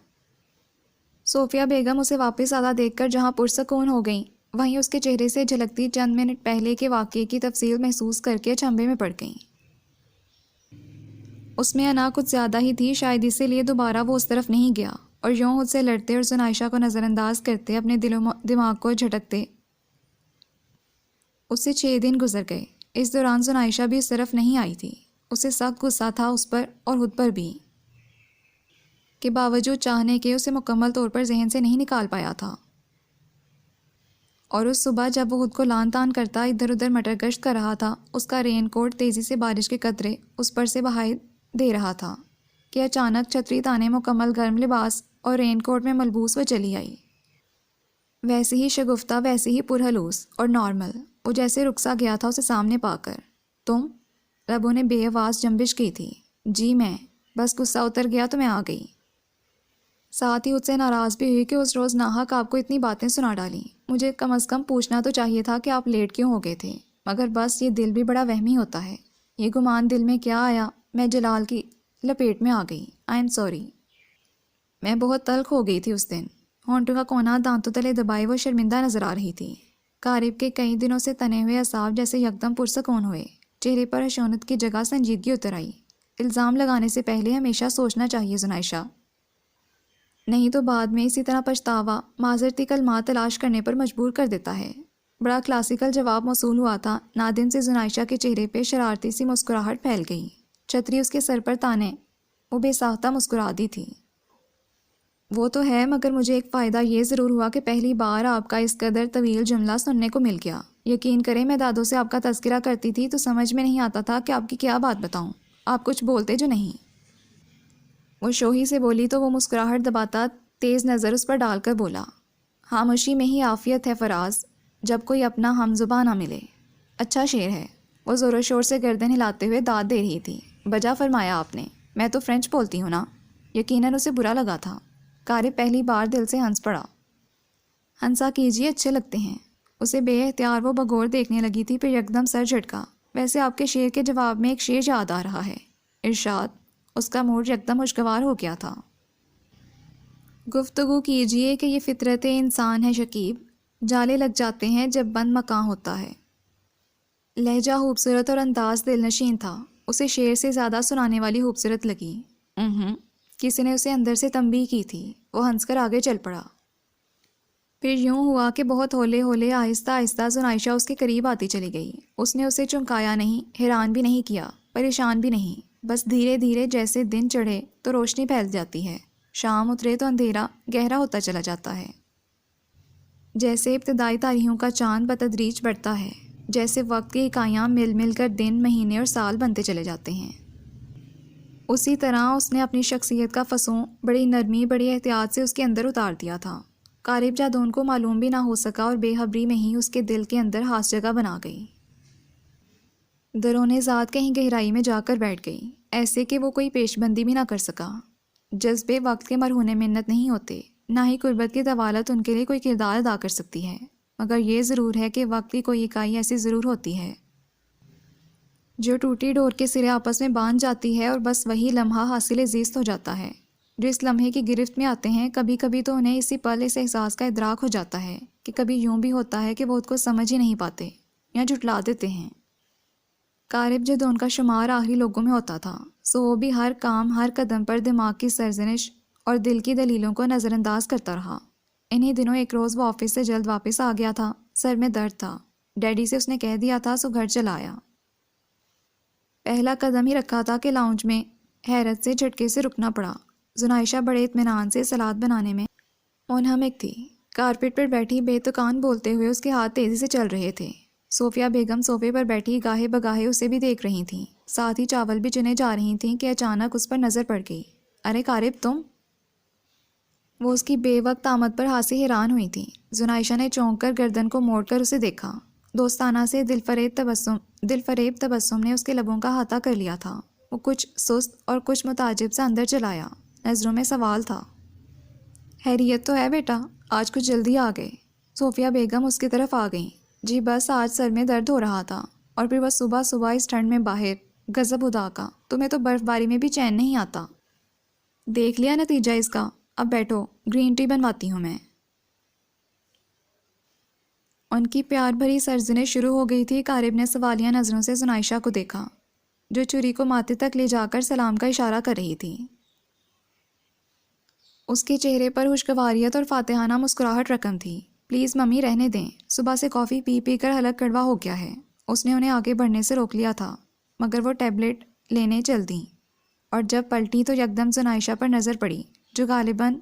S1: صوفیہ بیگم اسے واپس آتا دیکھ کر جہاں پرسکون ہو گئیں، وہیں اس کے چہرے سے جھلکتی چند منٹ پہلے کے واقعے کی تفصیل محسوس کر کے اچنبھے میں پڑ گئیں۔ اس میں انا کچھ زیادہ ہی تھی، شاید اسی لیے دوبارہ وہ اس طرف نہیں گیا، اور یوں خود سے لڑتے اور زنائشہ کو نظر انداز کرتے اپنے دماغ کو جھٹکتے اس سے 6 دن گزر گئے۔ اس دوران زنائشہ بھی اس طرف نہیں آئی تھی۔ اسے سخت غصہ تھا اس پر اور خود پر بھی، کہ باوجود چاہنے کے اسے مکمل طور پر ذہن سے نہیں نکال پایا تھا۔ اور اس صبح جب وہ خود کو لان تان کرتا ادھر ادھر مٹر گشت کر رہا تھا، اس کا رین کوٹ تیزی سے بارش کے قطرے اس پر سے بہائی دے رہا تھا کہ اچانک چھتری تانے مکمل گرم لباس اور رین کوٹ میں ملبوس وہ چلی آئی، ویسے ہی شگفتہ، ویسے ہی پرہلوس اور نارمل، وہ جیسے رکسا گیا تھا اسے سامنے پا کر۔ تم؟ لبوں نے بے آواز جنبش کی تھی۔ جی میں، بس غصہ اتر گیا تو میں آ گئی۔ ساتھ ہی اس سے ناراض بھی ہوئی کہ اس روز ناحق آپ کو اتنی باتیں سنا ڈالیں۔ مجھے کم از کم پوچھنا تو چاہیے تھا کہ آپ لیٹ کیوں ہو گئے تھے، مگر بس یہ دل بھی بڑا وہمی ہوتا ہے۔ یہ گمان دل میں کیا آیا، میں جلال کی لپیٹ میں آ گئی۔ I am sorry. میں بہت تلخ ہو گئی تھی اس دن۔ ہونٹوں کا کونا دانتوں تلے دبائے وہ شرمندہ نظر آ رہی تھی۔ قارب کے کئی دنوں سے تنے ہوئے اعصاب جیسے یکدم پرسکون ہوئے، چہرے پر خشونت کی جگہ سنجیدگی اتر آئی۔ الزام لگانے سے پہلے ہمیشہ سوچنا چاہیے زنائشہ، نہیں تو بعد میں اسی طرح پچھتاوا معذرتی کلمات تلاش کرنے پر مجبور کر دیتا ہے۔ بڑا کلاسیکل جواب موصول ہوا تھا۔ نادم سے زنائشہ کے چہرے پہ شرارتی سی مسکراہٹ پھیل گئی۔ چھتری اس کے سر پر تانے وہ بے ساختہ مسکرا دی تھی۔ وہ تو ہے، مگر مجھے ایک فائدہ یہ ضرور ہوا کہ پہلی بار آپ کا اس قدر طویل جملہ سننے کو مل گیا۔ یقین کریں میں دادوں سے آپ کا تذکرہ کرتی تھی تو سمجھ میں نہیں آتا تھا کہ آپ کی کیا بات بتاؤں، آپ کچھ بولتے جو نہیں۔ وہ شوہی سے بولی تو وہ مسکراہٹ دباتا تیز نظر اس پر ڈال کر بولا، خاموشی میں ہی عافیت ہے فراز، جب کوئی اپنا ہم زباں نہ ملے۔ اچھا شعر ہے۔ وہ زور و شور سے گردن ہلاتے ہوئے داد دے رہی تھی۔ بجا فرمایا آپ نے، میں تو فرینچ بولتی ہوں نا۔ یقیناً اسے برا لگا تھا۔ قارب پہلی بار دل سے ہنس پڑا۔ ہنسا کیجیے، اچھے لگتے ہیں۔ اسے بے اختیار وہ بغور دیکھنے لگی تھی، پھر یکدم سر جھٹکا۔ ویسے آپ کے شعر کے جواب میں ایک شعر یاد آ رہا ہے، ارشاد۔ اس کا موڈ یکدم خوشگوار ہو گیا تھا۔ گفتگو کیجیے کہ یہ فطرت انسان ہے شکیب، جالے لگ جاتے ہیں جب بند مکاں ہوتا ہے۔ لہجہ خوبصورت اور انداز دل نشین تھا۔ اسے شعر سے زیادہ سنانے والی خوبصورت لگی۔ کسی نے اسے اندر سے تنبیہ کی تھی۔ وہ ہنس کر آگے چل پڑا۔ پھر یوں ہوا کہ بہت ہولے ہولے آہستہ آہستہ زنائشہ اس کے قریب آتی چلی گئی۔ اس نے اسے چونکایا نہیں، حیران بھی نہیں کیا، پریشان بھی نہیں، بس دھیرے دھیرے جیسے دن چڑھے تو روشنی پھیل جاتی ہے، شام اترے تو اندھیرا گہرا ہوتا چلا جاتا ہے، جیسے ابتدائی تاریخوں کا چاند بتدریج بڑھتا ہے، جیسے وقت کی اکائیاں مل مل کر دن، مہینے اور سال بنتے چلے جاتے ہیں، اسی طرح اس نے اپنی شخصیت کا فسوں بڑی نرمی بڑی احتیاط سے اس کے اندر اتار دیا تھا۔ قارب جادون کو معلوم بھی نہ ہو سکا اور بے خبری میں ہی اس کے دل کے اندر خاص جگہ بنا گئی۔ درون ذات کہیں گہرائی میں جا کر بیٹھ گئی، ایسے کہ وہ کوئی پیش بندی بھی نہ کر سکا۔ جذبے وقت کے مرہون منت نہیں ہوتے، نہ ہی قربت کی طوالت ان کے لیے کوئی کردار ادا کر سکتی ہے، مگر یہ ضرور ہے کہ وقت کی کوئی اکائی ایسی ضرور ہوتی ہے جو ٹوٹی ڈور کے سرے آپس میں باندھ جاتی ہے اور بس وہی لمحہ حاصل زیست ہو جاتا ہے۔ جو اس لمحے کی گرفت میں آتے ہیں، کبھی کبھی تو انہیں اسی پل اس احساس کا ادراک ہو جاتا ہے کہ کبھی یوں بھی ہوتا ہے کہ وہ خود کو سمجھ ہی نہیں پاتے یا جھٹلا دیتے ہیں۔ قارب جادون کا شمار آخری لوگوں میں ہوتا تھا، سو وہ بھی ہر کام ہر قدم پر دماغ کی سرزنش اور دل کی دلیلوں کو نظر انداز کرتا رہا۔ انہی دنوں ایک روز وہ آفس سے جلد واپس آ گیا تھا، سر میں درد تھا، ڈیڈی سے اس نے کہہ دیا تھا، سو گھر چلا آیا۔ پہلا قدم ہی رکھا تھا کہ لاؤنج میں حیرت سے جھٹکے سے رکنا پڑا۔ زنائشہ بڑے اطمینان سے سلاد بنانے میں منہمک تھی۔ کارپیٹ پر بیٹھی بے تکان بولتے ہوئے اس کے ہاتھ تیزی سے چل رہے تھے۔ صوفیہ بیگم صوفے پر بیٹھی گاہے بگاہے اسے بھی دیکھ رہی تھیں، ساتھ ہی چاول بھی چنے جا رہی تھیں کہ اچانک اس پر نظر پڑ گئی۔ ارے قارب تم! وہ اس کی بے وقت آمد پر ہاتھ سے حیران ہوئی تھیں۔ زنائشہ نے چونک کر گردن کو موڑ کر اسے دیکھا۔ دوستانہ سے دل فریب تبسم نے اس کے لبوں کا احاطہ کر لیا تھا۔ وہ کچھ سست اور کچھ متعجب سا اندر چلایا، نظروں میں سوال تھا۔ خیریت تو ہے بیٹا؟ آج کچھ جلدی آ گئے۔ صوفیہ بیگم اس کی طرف آ گئیں۔ جی بس آج سر میں درد ہو رہا تھا، اور پھر بس صبح صبح اس ٹھنڈ میں باہر، غضب خدا کا، تمہیں تو برف باری میں بھی چین نہیں آتا۔ دیکھ لیا نتیجہ اس کا، اب بیٹھو، گرین ٹی بنواتی ہوں میں۔ ان کی پیار بھری سرزنش شروع ہو گئی تھی۔ قارب نے سوالیہ نظروں سے زنائشہ کو دیکھا، جو چوری کو ماتھے تک لے جا کر سلام کا اشارہ کر رہی تھی۔ اس کے چہرے پر خوشگواریت اور فاتحانہ مسکراہٹ رقم تھی۔ پلیز ممی رہنے دیں، صبح سے کافی پی پی کر حلق کڑوا ہو گیا ہے۔ اس نے انہیں آگے بڑھنے سے روک لیا تھا، مگر وہ ٹیبلٹ لینے چل دیں، اور جب پلٹی تو یکدم زنائشہ پر نظر پڑی، جو غالباً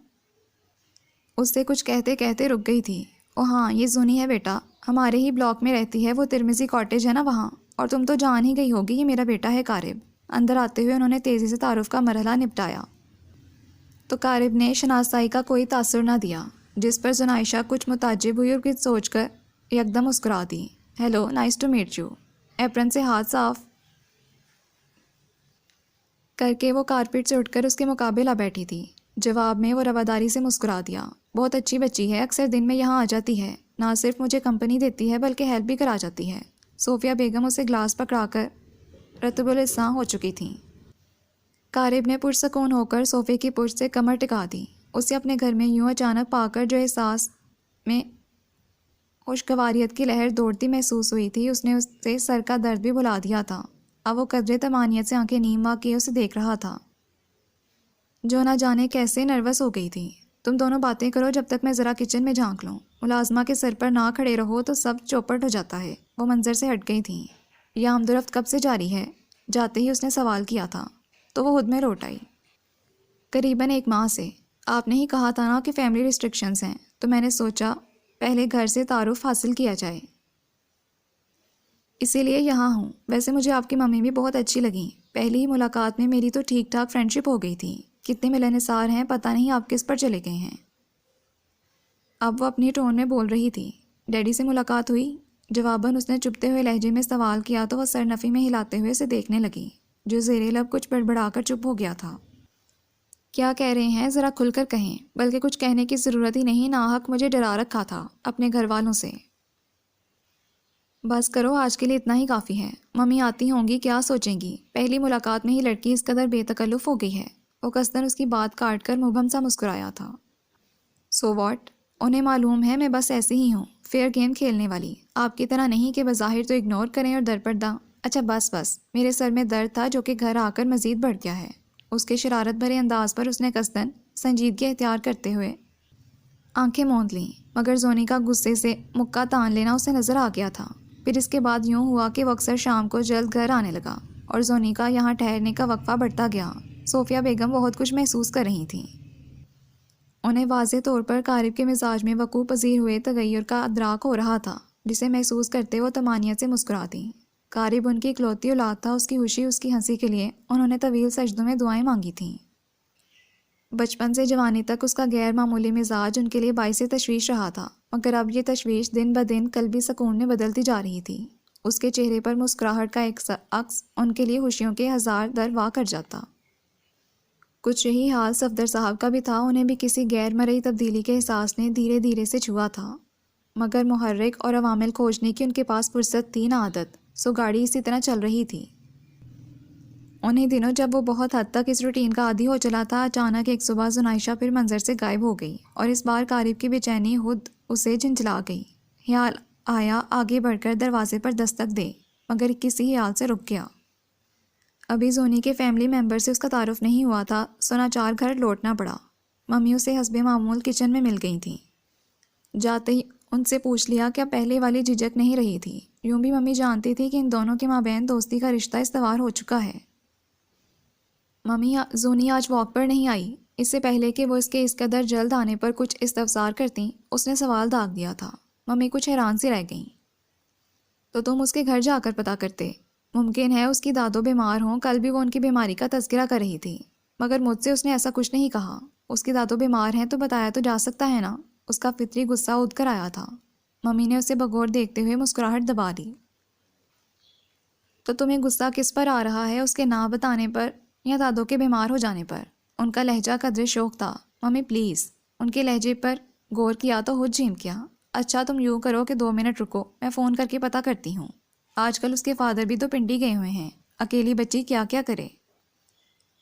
S1: اس سے کچھ کہتے کہتے رک گئی تھی۔ او ہاں، یہ زونی ہے بیٹا، ہمارے ہی بلاک میں رہتی ہے، وہ ترمزی کاٹیج ہے نا وہاں، اور تم تو جان ہی گئی ہوگی، یہ میرا بیٹا ہے قارب۔ اندر آتے ہوئے انہوں نے تیزی سے تعارف کا مرحلہ نپٹایا تو قارب نے شناسائی کا کوئی تاثر نہ دیا، جس پر زنائشہ کچھ متعجب ہوئی اور کچھ سوچ کر یکدم مسکرا دی۔ Hello, nice to meet you. Apron سے ہاتھ صاف کر کے وہ کارپیٹ سے اٹھ کر اس کے مقابل آ بیٹھی تھی۔ جواب میں وہ رواداری سے مسکرا دیا۔ بہت اچھی بچی ہے، اکثر دن میں یہاں آ جاتی ہے، نہ صرف مجھے کمپنی دیتی ہے بلکہ ہیلپ بھی کرا جاتی ہے۔ صوفیہ بیگم اسے گلاس پکڑا کر رتب الاساں ہو چکی تھیں۔ قارب نے پرسکون ہو کر صوفے کی پشت سے کمر ٹکا دی۔ اسے اپنے گھر میں یوں اچانک پا کر جو احساس میں خوشگواریت کی لہر دوڑتی محسوس ہوئی تھی، اس نے اس سے سر کا درد بھی بھلا دیا تھا۔ اب وہ قدرے تمانیت سے آنکھیں نیم وا کیے اسے دیکھ رہا تھا، جو نہ جانے کیسے نروس ہو گئی تھی۔ تم دونوں باتیں کرو جب تک میں ذرا کچن میں جھانک لوں، ملازمہ کے سر پر نہ کھڑے رہو تو سب چوپٹ ہو جاتا ہے۔ وہ منظر سے ہٹ گئی تھیں۔ یہ آمد و رفت کب سے جاری ہے؟ جاتے ہی اس نے سوال کیا تھا تو وہ خود میں لوٹ آئی۔ قریباً 1 ماہ سے۔ آپ نے ہی کہا تھا نا کہ فیملی ریسٹرکشنز ہیں، تو میں نے سوچا پہلے گھر سے تعارف حاصل کیا جائے، اسی لیے یہاں ہوں۔ ویسے مجھے آپ کی ممی بھی بہت اچھی لگیں، پہلی ہی ملاقات میں میری تو ٹھیک ٹھاک فرینڈشپ ہو گئی تھی۔ کتنے ملنسار ہیں، پتہ نہیں آپ کس پر چلے گئے ہیں۔ اب وہ اپنی ٹون میں بول رہی تھی۔ ڈیڈی سے ملاقات ہوئی؟ جواباً اس نے چپتے ہوئے لہجے میں سوال کیا تو وہ سر نفی میں ہلاتے ہوئے اسے دیکھنے لگی، جو زیر لب کچھ بڑبڑا کر چپ ہو گیا تھا۔ کیا کہہ رہے ہیں، ذرا کھل کر کہیں، بلکہ کچھ کہنے کی ضرورت ہی نہیں، ناحق مجھے ڈرا رکھا تھا اپنے گھر والوں سے۔ بس کرو، آج کے لیے اتنا ہی کافی ہے۔ ممی آتی ہوں گی، کیا سوچیں گی؟ پہلی ملاقات میں ہی لڑکی اس قدر بے تکلف ہو گئی ہے۔ وہ قصداً اس کی بات کاٹ کر مبہم سا مسکرایا تھا۔ So what? انہیں معلوم ہے میں بس ایسی ہی ہوں، فیئر گیم کھیلنے والی، آپ کی طرح نہیں کہ بظاہر تو اگنور کریں اور در پردہ۔ اچھا بس میرے سر میں درد تھا جو کہ گھر آ کر مزید بڑھ گیا ہے۔ اس کے شرارت بھرے انداز پر اس نے قصداً سنجیدگی اختیار کرتے ہوئے آنکھیں موند لیں، مگر زونی کا غصے سے مکہ تان لینا اسے نظر آ گیا تھا۔ پھر اس کے بعد یوں ہوا کہ وہ اکثر شام کو جلد گھر آنے لگا اور زونی کا یہاں ٹھہرنے کا وقفہ بڑھتا گیا۔ صوفیہ بیگم بہت کچھ محسوس کر رہی تھیں۔ انہیں واضح طور پر قارب کے مزاج میں وقوع پذیر ہوئے تغیر کا ادراک ہو رہا تھا، جسے محسوس کرتے وہ طمانیت سے مسکراتیں۔ قارب ان کی اکلوتی اولاد تھا، اس کی خوشی، اس کی ہنسی کے لیے انہوں نے طویل سجدوں میں دعائیں مانگی تھیں۔ بچپن سے جوانی تک اس کا غیر معمولی مزاج ان کے لیے باعث تشویش رہا تھا، مگر اب یہ تشویش دن بدن قلبی سکون میں بدلتی جا رہی تھی۔ اس کے چہرے پر مسکراہٹ کا ایک عکس ان کے لیے خوشیوں کے ہزار در واہ کر جاتا۔ کچھ یہی حال صفدر صاحب کا بھی تھا، انہیں بھی کسی غیر مرئی تبدیلی کے احساس نے دھیرے دھیرے سے چھوا تھا، مگر محرک اور عوامل کھوجنے کی ان کے پاس فرصت تھی نہ عادت، سو گاڑی اسی طرح چل رہی تھی۔ انہیں دنوں جب وہ بہت حد تک اس روٹین کا عادی ہو چلا تھا، اچانک ایک صبح زنائشہ پھر منظر سے غائب ہو گئی، اور اس بار قارب کی بے چینی خود اسے جھنجھلا گئی۔ خیال آیا آگے بڑھ کر دروازے پر دستک دے، مگر کسی خیال سے رک گیا۔ ابھی زونی کے فیملی ممبر سے اس کا تعارف نہیں ہوا تھا، سو ناچار گھر لوٹنا پڑا۔ ممی اسے حسب معمول کچن میں مل گئی تھیں۔ جاتے ہی ان سے پوچھ لیا کہ اب پہلے والی جھجک نہیں رہی تھی۔ یوں بھی ممی جانتی تھی کہ ان دونوں کے مابین دوستی کا رشتہ استوار ہو چکا ہے۔ ممی، زونی آج واک پر نہیں آئی؟ اس سے پہلے کہ وہ اس کے اس قدر جلد آنے پر کچھ استفسار کرتیں، اس نے سوال داغ دیا تھا۔ ممی کچھ حیران سی رہ گئیں۔ تو تم اس کے گھر جا کر پتہ کرتے؟ ممکن ہے اس کی دادو بیمار ہوں، کل بھی وہ ان کی بیماری کا تذکرہ کر رہی تھی، مگر مجھ سے اس نے ایسا کچھ نہیں کہا۔ اس کی دادو بیمار ہیں تو بتایا تو جا سکتا ہے نا؟ اس کا فطری غصہ اٹھ کر آیا تھا۔ ممی نے اسے بغور دیکھتے ہوئے مسکراہٹ دبا لی۔ تو تمہیں غصہ کس پر آ رہا ہے، اس کے نہ بتانے پر یا دادو کے بیمار ہو جانے پر؟ ان کا لہجہ قدرے شوق تھا۔ Mummy please. ان کے لہجے پر غور کیا تو خود جھیم کیا۔ اچھا تم یوں کرو کہ 2 منٹ رکو، میں فون کر کے پتہ کرتی ہوں۔ آج کل اس کے فادر بھی تو پنڈی گئے ہوئے ہیں، اکیلی بچی کیا کیا کرے۔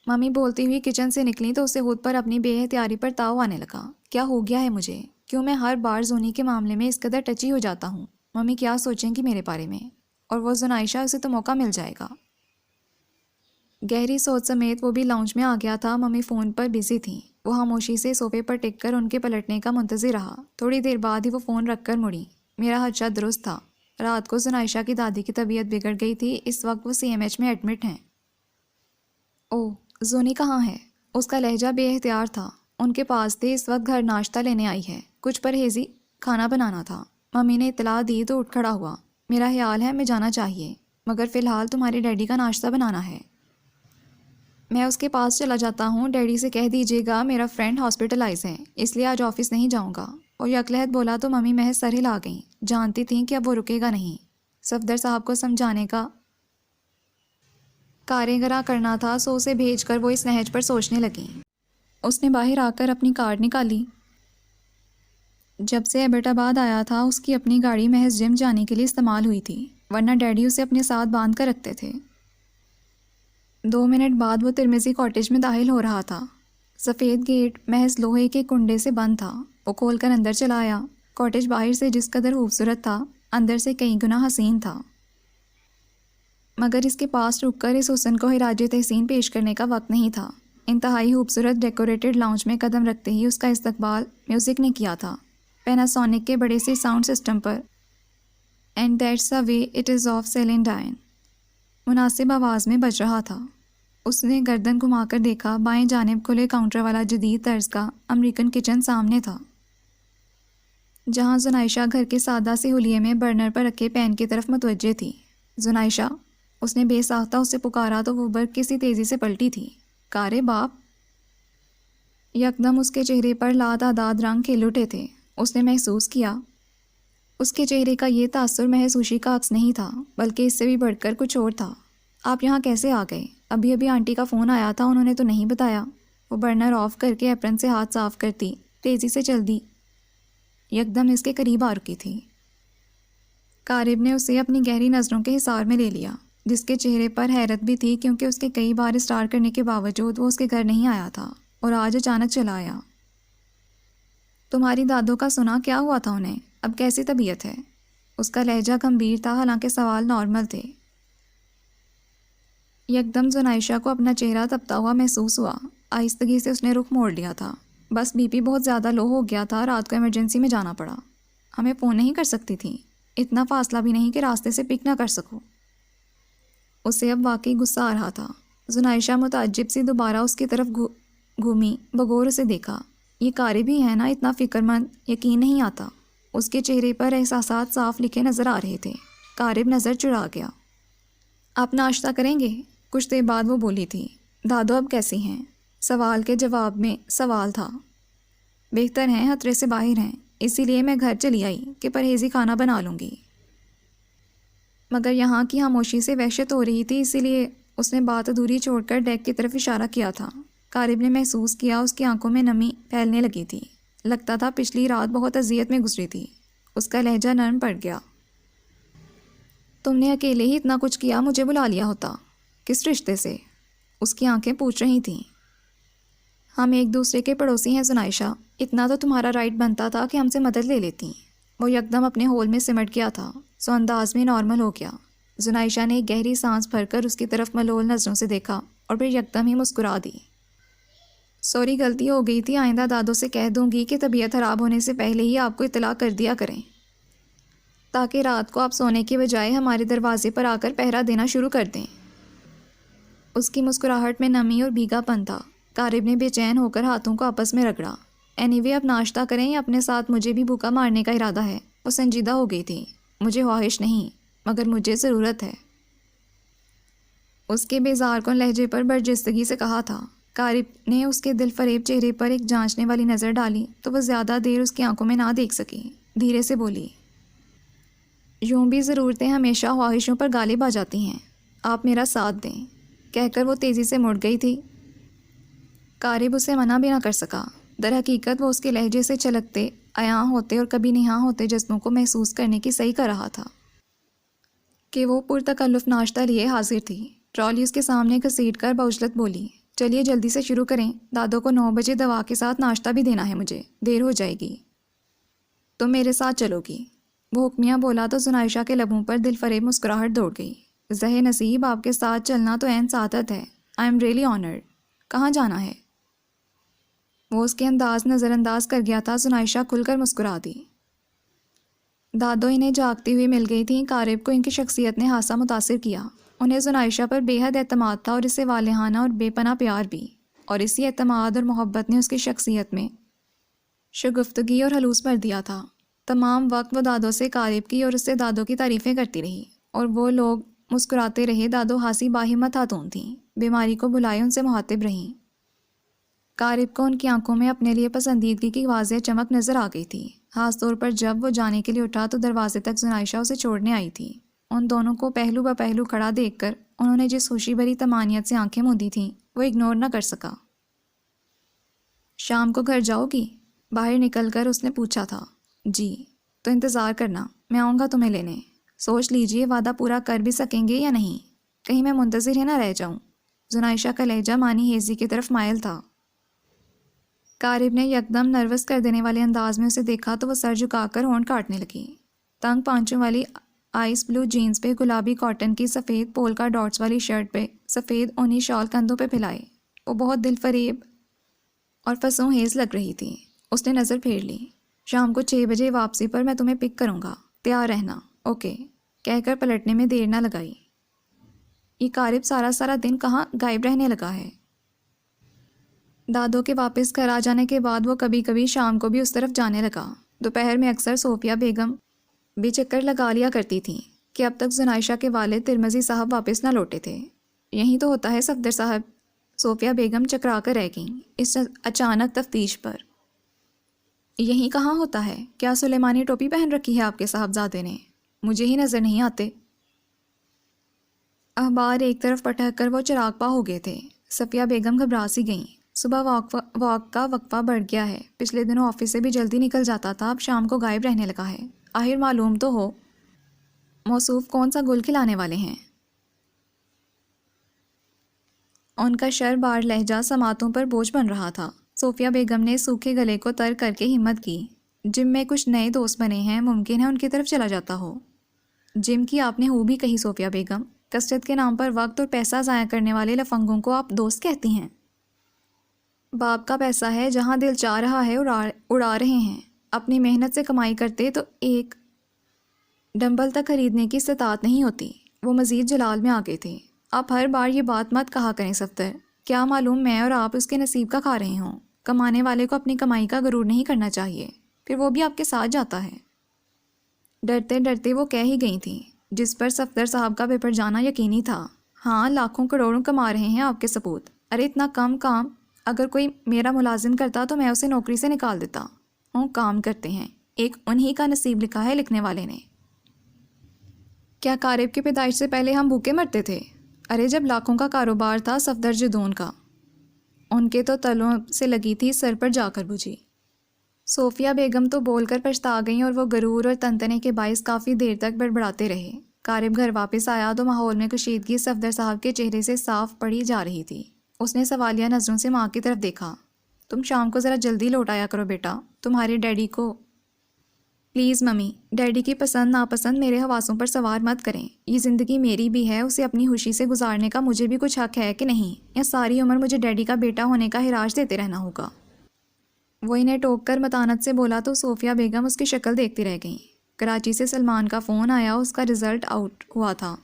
S1: ممی بولتی ہوئی کچن سے نکلی تو اسے خود پر اپنی بے اختیاری پر تاؤ آنے لگا۔ کیا ہو گیا ہے مجھے؟ کیوں میں ہر بار زونی کے معاملے میں اس قدر ٹچی ہو جاتا ہوں؟ ممی کیا سوچیں گی میرے بارے میں؟ اور وہ زنائشہ، اسے تو موقع مل جائے گا۔ گہری سوچ سمیت وہ بھی لاؤنج میں آ گیا تھا۔ ممی فون پر بزی تھیں۔ وہ خاموشی سے صوفے پر ٹک کر ان کے پلٹنے کا منتظر رہا۔ تھوڑی دیر بعد ہی وہ فون رکھ کر مڑی۔ میرا خدشہ درست تھا، رات کو زنائشہ کی دادی کی طبیعت بگڑ گئی تھی، اس وقت وہ CMH میں ایڈمٹ ہیں۔ اوہ، زونی کہاں ہے؟ اس کا لہجہ بے اختیار تھا۔ ان کے پاس تھے، اس وقت گھر ناشتہ لینے آئی ہے، کچھ پرہیزی کھانا بنانا تھا۔ ممی نے اطلاع دی تو اٹھ کھڑا ہوا۔ میرا خیال ہے میں جانا چاہیے، مگر فی الحال تمہارے ڈیڈی کا ناشتہ بنانا ہے۔ میں اس کے پاس چلا جاتا ہوں، ڈیڈی سے کہہ دیجیے گا میرا فرینڈ ہاسپٹلائز ہے، اس لیے آج آفس نہیں جاؤں گا۔ اور یکلہت بولا تو ممی محض سر ہلا گئیں، جانتی تھیں کہ اب وہ رکے گا نہیں۔ صفدر صاحب کو سمجھانے کا کارگرا کرنا تھا، سو اسے بھیج کر وہ اس نہج پر سوچنے لگیں۔ اس نے باہر آ کر اپنی کارڈ نکالی۔ جب سے ایبٹ آباد آیا تھا، اس کی اپنی گاڑی محض جم جانے کے لیے استعمال ہوئی تھی، ورنہ ڈیڈی اسے اپنے ساتھ باندھ کر رکھتے تھے۔ 2 منٹ بعد وہ ترمزی کاٹیج میں داخل ہو رہا تھا۔ سفید گیٹ محض لوہے کے کنڈے سے بند تھا۔ وہ کھول کر اندر چلا آیا۔ کاٹیج باہر سے جس قدر خوبصورت تھا، اندر سے کئی گنا حسین تھا۔ مگر اس کے پاس رک کر اس حسن کو خراج تحسین پیش کرنے کا وقت نہیں تھا۔ انتہائی خوبصورت ڈیکوریٹڈ لاؤنج میں قدم رکھتے ہی اس کا استقبال میوزک نے کیا تھا، پیناسونک کے بڑے سے ساؤنڈ سسٹم پر۔ And that's the way it is of Celine Dion مناسب آواز میں بج رہا تھا۔ اس نے گردن گھما کر دیکھا، بائیں جانب کھلے کاؤنٹر والا جدید طرز کا امریکن کچن سامنے تھا، جہاں زنائشہ گھر کے سادہ سے حلیے میں برنر پر رکھے پین کی طرف متوجہ تھی۔ زنائشہ، اس نے بے ساختہ اسے پکارا تو وہ برق کسی تیزی سے پلٹی تھی۔ کارے باپ! یکدم اس کے چہرے پر لاتعداد رنگ کھل اٹھے تھے۔ اس نے محسوس کیا اس کے چہرے کا یہ تاثر محض خوشی کا عکس نہیں تھا، بلکہ اس سے بھی بڑھ کر کچھ اور تھا۔ آپ یہاں کیسے آ گئے؟ ابھی آنٹی کا فون آیا تھا، انہوں نے تو نہیں بتایا۔ وہ برنر آف کر کے ایپرن سے ہاتھ صاف کرتی تیزی سے چل دی، یکدم اس کے قریب آ رکی تھی۔ قارب نے اسے اپنی گہری نظروں کے حصار میں لے لیا، جس کے چہرے پر حیرت بھی تھی، کیونکہ اس کے کئی بار اسٹار کرنے کے باوجود وہ اس کے گھر نہیں آیا تھا اور آج اچانک چلا آیا۔ تمہاری دادوں کا سنا کیا ہوا تھا انہیں؟ اب کیسی طبیعت ہے؟ اس کا لہجہ گمبھیر تھا، حالانکہ سوال نارمل تھے۔ یکدم زنائشہ کو اپنا چہرہ تپتا ہوا محسوس ہوا۔ آہستگی سے اس نے رخ موڑ لیا تھا۔ بس بی پی بہت زیادہ لو ہو گیا تھا، رات کو ایمرجنسی میں جانا پڑا۔ ہمیں فون نہیں کر سکتی تھی؟ اتنا فاصلہ بھی نہیں کہ راستے سے پک نہ کر سکو۔ اسے اب واقعی غصہ آ رہا تھا۔ زنائشہ متعجب سی دوبارہ اس کی طرف گھومی، بغور اسے دیکھا۔ یہ قاری بھی ہے نا اتنا فکر مند؟ یقین نہیں آتا۔ اس کے چہرے پر احساسات صاف لکھے نظر آ رہے تھے۔ قارب نظر چڑھا گیا۔ آپ ناشتہ کریں گے؟ کچھ دیر بعد وہ بولی تھی۔ دادو اب کیسی ہیں؟ سوال کے جواب میں سوال تھا۔ بہتر ہیں، خطرے سے باہر ہیں، اسی لیے میں گھر چلی آئی کہ پرہیزی کھانا بنا لوں گی۔ مگر یہاں کی خاموشی سے وحشت ہو رہی تھی، اسی لیے اس نے بات ادھوری چھوڑ کر ڈیک کی طرف اشارہ کیا تھا۔ قارب نے محسوس کیا اس کی آنکھوں میں نمی پھیلنے لگی تھی۔ لگتا تھا پچھلی رات بہت اذیت میں گزری تھی۔ اس کا لہجہ نرم پڑ گیا۔ تم نے اکیلے ہی اتنا کچھ کیا، مجھے بلا لیا ہوتا۔ کس رشتے سے؟ اس کی آنکھیں پوچھ رہی تھیں۔ ہم ایک دوسرے کے پڑوسی ہیں زنائشہ، اتنا تو تمہارا رائٹ بنتا تھا کہ ہم سے مدد لے لیتی۔ وہ یکدم اپنے ہول میں سمٹ گیا تھا، سو انداز میں نارمل ہو گیا۔ زنائشہ نے ایک گہری سانس بھر کر اس کی طرف ملول نظروں سے دیکھا اور پھر یکدم ہی مسکرا دی۔ سوری، غلطی ہو گئی تھی، آئندہ دادوں سے کہہ دوں گی کہ طبیعت خراب ہونے سے پہلے ہی آپ کو اطلاع کر دیا کریں، تاکہ رات کو آپ سونے کے بجائے ہمارے دروازے پر آ کر پہرا دینا شروع کر دیں۔ اس کی مسکراہٹ میں نمی اور بھیگا پن تھا۔ قارب نے بے چین ہو کر ہاتھوں کو آپس میں رگڑا۔ اینی وے، اب ناشتہ کریں یا اپنے ساتھ مجھے بھی بھوکا مارنے کا ارادہ ہے؟ وہ سنجیدہ ہو گئی تھی۔ مجھے خواہش نہیں، مگر مجھے ضرورت ہے، اس کے بیزار کن لہجے پر برجستگی سے کہا تھا۔ قارب نے اس کے دل فریب چہرے پر ایک جانچنے والی نظر ڈالی تو وہ زیادہ دیر اس کی آنکھوں میں نہ دیکھ سکی۔ دھیرے سے بولی، یوں بھی ضرورتیں ہمیشہ خواہشوں پر غالب آ جاتی ہیں، آپ میرا ساتھ دیں، کہہ کر وہ تیزی سے مڑ گئی تھی۔ قارب اسے منع بھی نہ کر سکا۔ در حقیقت وہ اس کے لہجے سے چھلکتے، عیاں ہوتے اور کبھی نہاں ہوتے جذبوں کو محسوس کرنے کی صحیح کر رہا تھا کہ وہ پرتکلف ناشتہ لیے حاضر تھی۔ ٹرالی اس کے سامنے گھسیٹ کر بعجلت بولی، چلیے جلدی سے شروع کریں، دادوں کو 9 بجے دوا کے ساتھ ناشتہ بھی دینا ہے، مجھے دیر ہو جائے گی۔ تم میرے ساتھ چلو گی؟ وہ حکمیہ بولا تو زنائشہ کے لبوں پر دل فریب مسکراہٹ دوڑ گئی۔ زہ نصیب، آپ کے ساتھ چلنا تو عین سعادت ہے، آئی ایم ریئلی آنرڈ۔ کہاں جانا ہے؟ وہ اس کے انداز نظر انداز کر گیا تھا۔ زنائشہ کھل کر مسکرا دی۔ دادو انہیں جاگتی ہوئی مل گئی تھیں۔ قارب کو ان کی شخصیت نے خاصا متاثر کیا۔ انہیں زنائشہ پر بے حد اعتماد تھا اور اسے والہانہ اور بے پناہ پیار بھی، اور اسی اعتماد اور محبت نے اس کی شخصیت میں شگفتگی اور خلوص بھر دیا تھا۔ تمام وقت وہ دادو سے قارب کی اور اس سے دادو کی تعریفیں کرتی رہی، اور وہ لوگ مسکراتے رہے۔ دادو خاصی باہمت خاتون تھیں، بیماری کو بلائے ان سے مخاطب رہیں۔ قارب کو ان کی آنکھوں میں اپنے لیے پسندیدگی کی واضح چمک نظر آ گئی تھی، خاص طور پر جب وہ جانے کے لیے اٹھا تو دروازے تک زنائشہ اسے چھوڑنے آئی تھی۔ ان دونوں کو پہلو بہ پہلو کھڑا دیکھ کر انہوں نے جس خوشی بھری طمانینت سے آنکھیں موندی تھیں وہ اگنور نہ کر سکا۔ شام کو گھر جاؤ گی؟ باہر نکل کر اس نے پوچھا تھا۔ جی، تو انتظار کرنا، میں آؤں گا تمہیں لینے۔ سوچ لیجئے وعدہ پورا کر بھی سکیں گے یا نہیں، کہیں میں منتظر ہی نہ رہ جاؤں۔ زنائشہ کا لہجہ مانی ہیزی کی طرف مائل تھا۔ قارب نے یکدم نروس کر دینے والے انداز میں اسے دیکھا تو وہ سر جھکا کر ہونٹ کاٹنے لگی۔ تنگ پانچوں والی آئس بلو جینز پہ گلابی کاٹن کی سفید پولکا ڈاٹس والی شرٹ پہ سفید اونی شال کندھوں پہ پھیلائے۔ وہ بہت دل فریب اور فسونخیز لگ رہی تھی۔ اس نے نظر پھیر لی۔ شام کو 6 بجے واپسی پر میں تمہیں پک کروں گا، تیار رہنا۔ اوکے کہہ کر پلٹنے میں دیر نہ لگائی۔ یہ قارب سارا دن کہاں غائب رہنے لگا ہے؟ دادوں کے واپس گھر آ جانے کے بعد وہ کبھی کبھی شام کو بھی اس طرف جانے لگا۔ دوپہر میں اکثر صوفیہ بیگم بھی چکر لگا لیا کرتی تھیں کہ اب تک زنائشہ کے والد ترمزی صاحب واپس نہ لوٹے تھے۔ یہیں تو ہوتا ہے صفدر صاحب۔ صوفیہ بیگم چکرا کر رہ گئیں اس اچانک تفتیش پر۔ یہیں کہاں ہوتا ہے؟ کیا سلیمانی ٹوپی پہن رکھی ہے آپ کے صاحبزادے نے؟ مجھے ہی نظر نہیں آتے۔ اخبار ایک طرف پٹک کر وہ چراغ پا ہو گئے تھے۔ صفیہ بیگم گھبرا سی گئیں۔ صبح واک کا وقفہ بڑھ گیا ہے۔ پچھلے دنوں آفس سے بھی جلدی نکل جاتا تھا، اب شام کو غائب رہنے لگا ہے۔ آخر معلوم تو ہو موصوف کون سا گل کھلانے والے ہیں۔ ان کا شربار لہجہ سماعتوں پر بوجھ بن رہا تھا۔ صوفیہ بیگم نے سوکھے گلے کو تر کر کے ہمت کی۔ جم میں کچھ نئے دوست بنے ہیں، ممکن ہے ان کی طرف چلا جاتا ہو۔ جم کی آپ نے بھی کہی صوفیہ بیگم۔ کثرت کے نام پر وقت اور پیسہ ضائع کرنے والے لفنگوں کو آپ دوست کہتی ہیں؟ باپ کا پیسہ ہے، جہاں دل چاہ رہا ہے اڑا رہے ہیں۔ اپنی محنت سے کمائی کرتے تو ایک ڈمبل تک خریدنے کی استطاعت نہیں ہوتی۔ وہ مزید جلال میں آ گئے تھے۔ آپ ہر بار یہ بات مت کہا کریں صفدر، کیا معلوم میں اور آپ اس کے نصیب کا کھا رہے ہوں۔ کمانے والے کو اپنی کمائی کا غرور نہیں کرنا چاہیے، پھر وہ بھی آپ کے ساتھ جاتا ہے۔ ڈرتے ڈرتے وہ کہہ ہی گئی تھیں، جس پر صفدر صاحب کا بے پر جانا یقینی تھا۔ ہاں لاکھوں کروڑوں کما رہے ہیں آپ کے سپوت۔ ارے اتنا کم کام، اگر کوئی میرا ملازم کرتا تو میں اسے نوکری سے نکال دیتا ہوں۔ کام کرتے ہیں، ایک انہی کا نصیب لکھا ہے لکھنے والے نے۔ کیا قارب کی پیدائش سے پہلے ہم بھوکے مرتے تھے؟ ارے جب لاکھوں کا کاروبار تھا صفدر جدون کا، ان کے تو تلوں سے لگی تھی، سر پر جا کر بجھی۔ صوفیہ بیگم تو بول کر پچھتا گئیں اور وہ غرور اور تنتنے کے باعث کافی دیر تک بڑبڑاتے رہے۔ قارب گھر واپس آیا تو ماحول میں کشیدگی صفدر صاحب کے چہرے سے صاف پڑھی جا رہی تھی۔ اس نے سوالیہ نظروں سے ماں کی طرف دیکھا۔ تم شام کو ذرا جلدی لوٹ آیا کرو بیٹا، تمہارے ڈیڈی کو۔ پلیز ممی، ڈیڈی کی پسند ناپسند میرے حواسوں پر سوار مت کریں۔ یہ زندگی میری بھی ہے، اسے اپنی خوشی سے گزارنے کا مجھے بھی کچھ حق ہے کہ نہیں؟ یا ساری عمر مجھے ڈیڈی کا بیٹا ہونے کا ہراج دیتے رہنا ہوگا؟ وہ انہیں ٹوک کر متانت سے بولا تو صوفیہ بیگم اس کی شکل دیکھتی رہ گئیں۔ کراچی سے سلمان کا فون آیا، اس کا رزلٹ آؤٹ ہوا تھا۔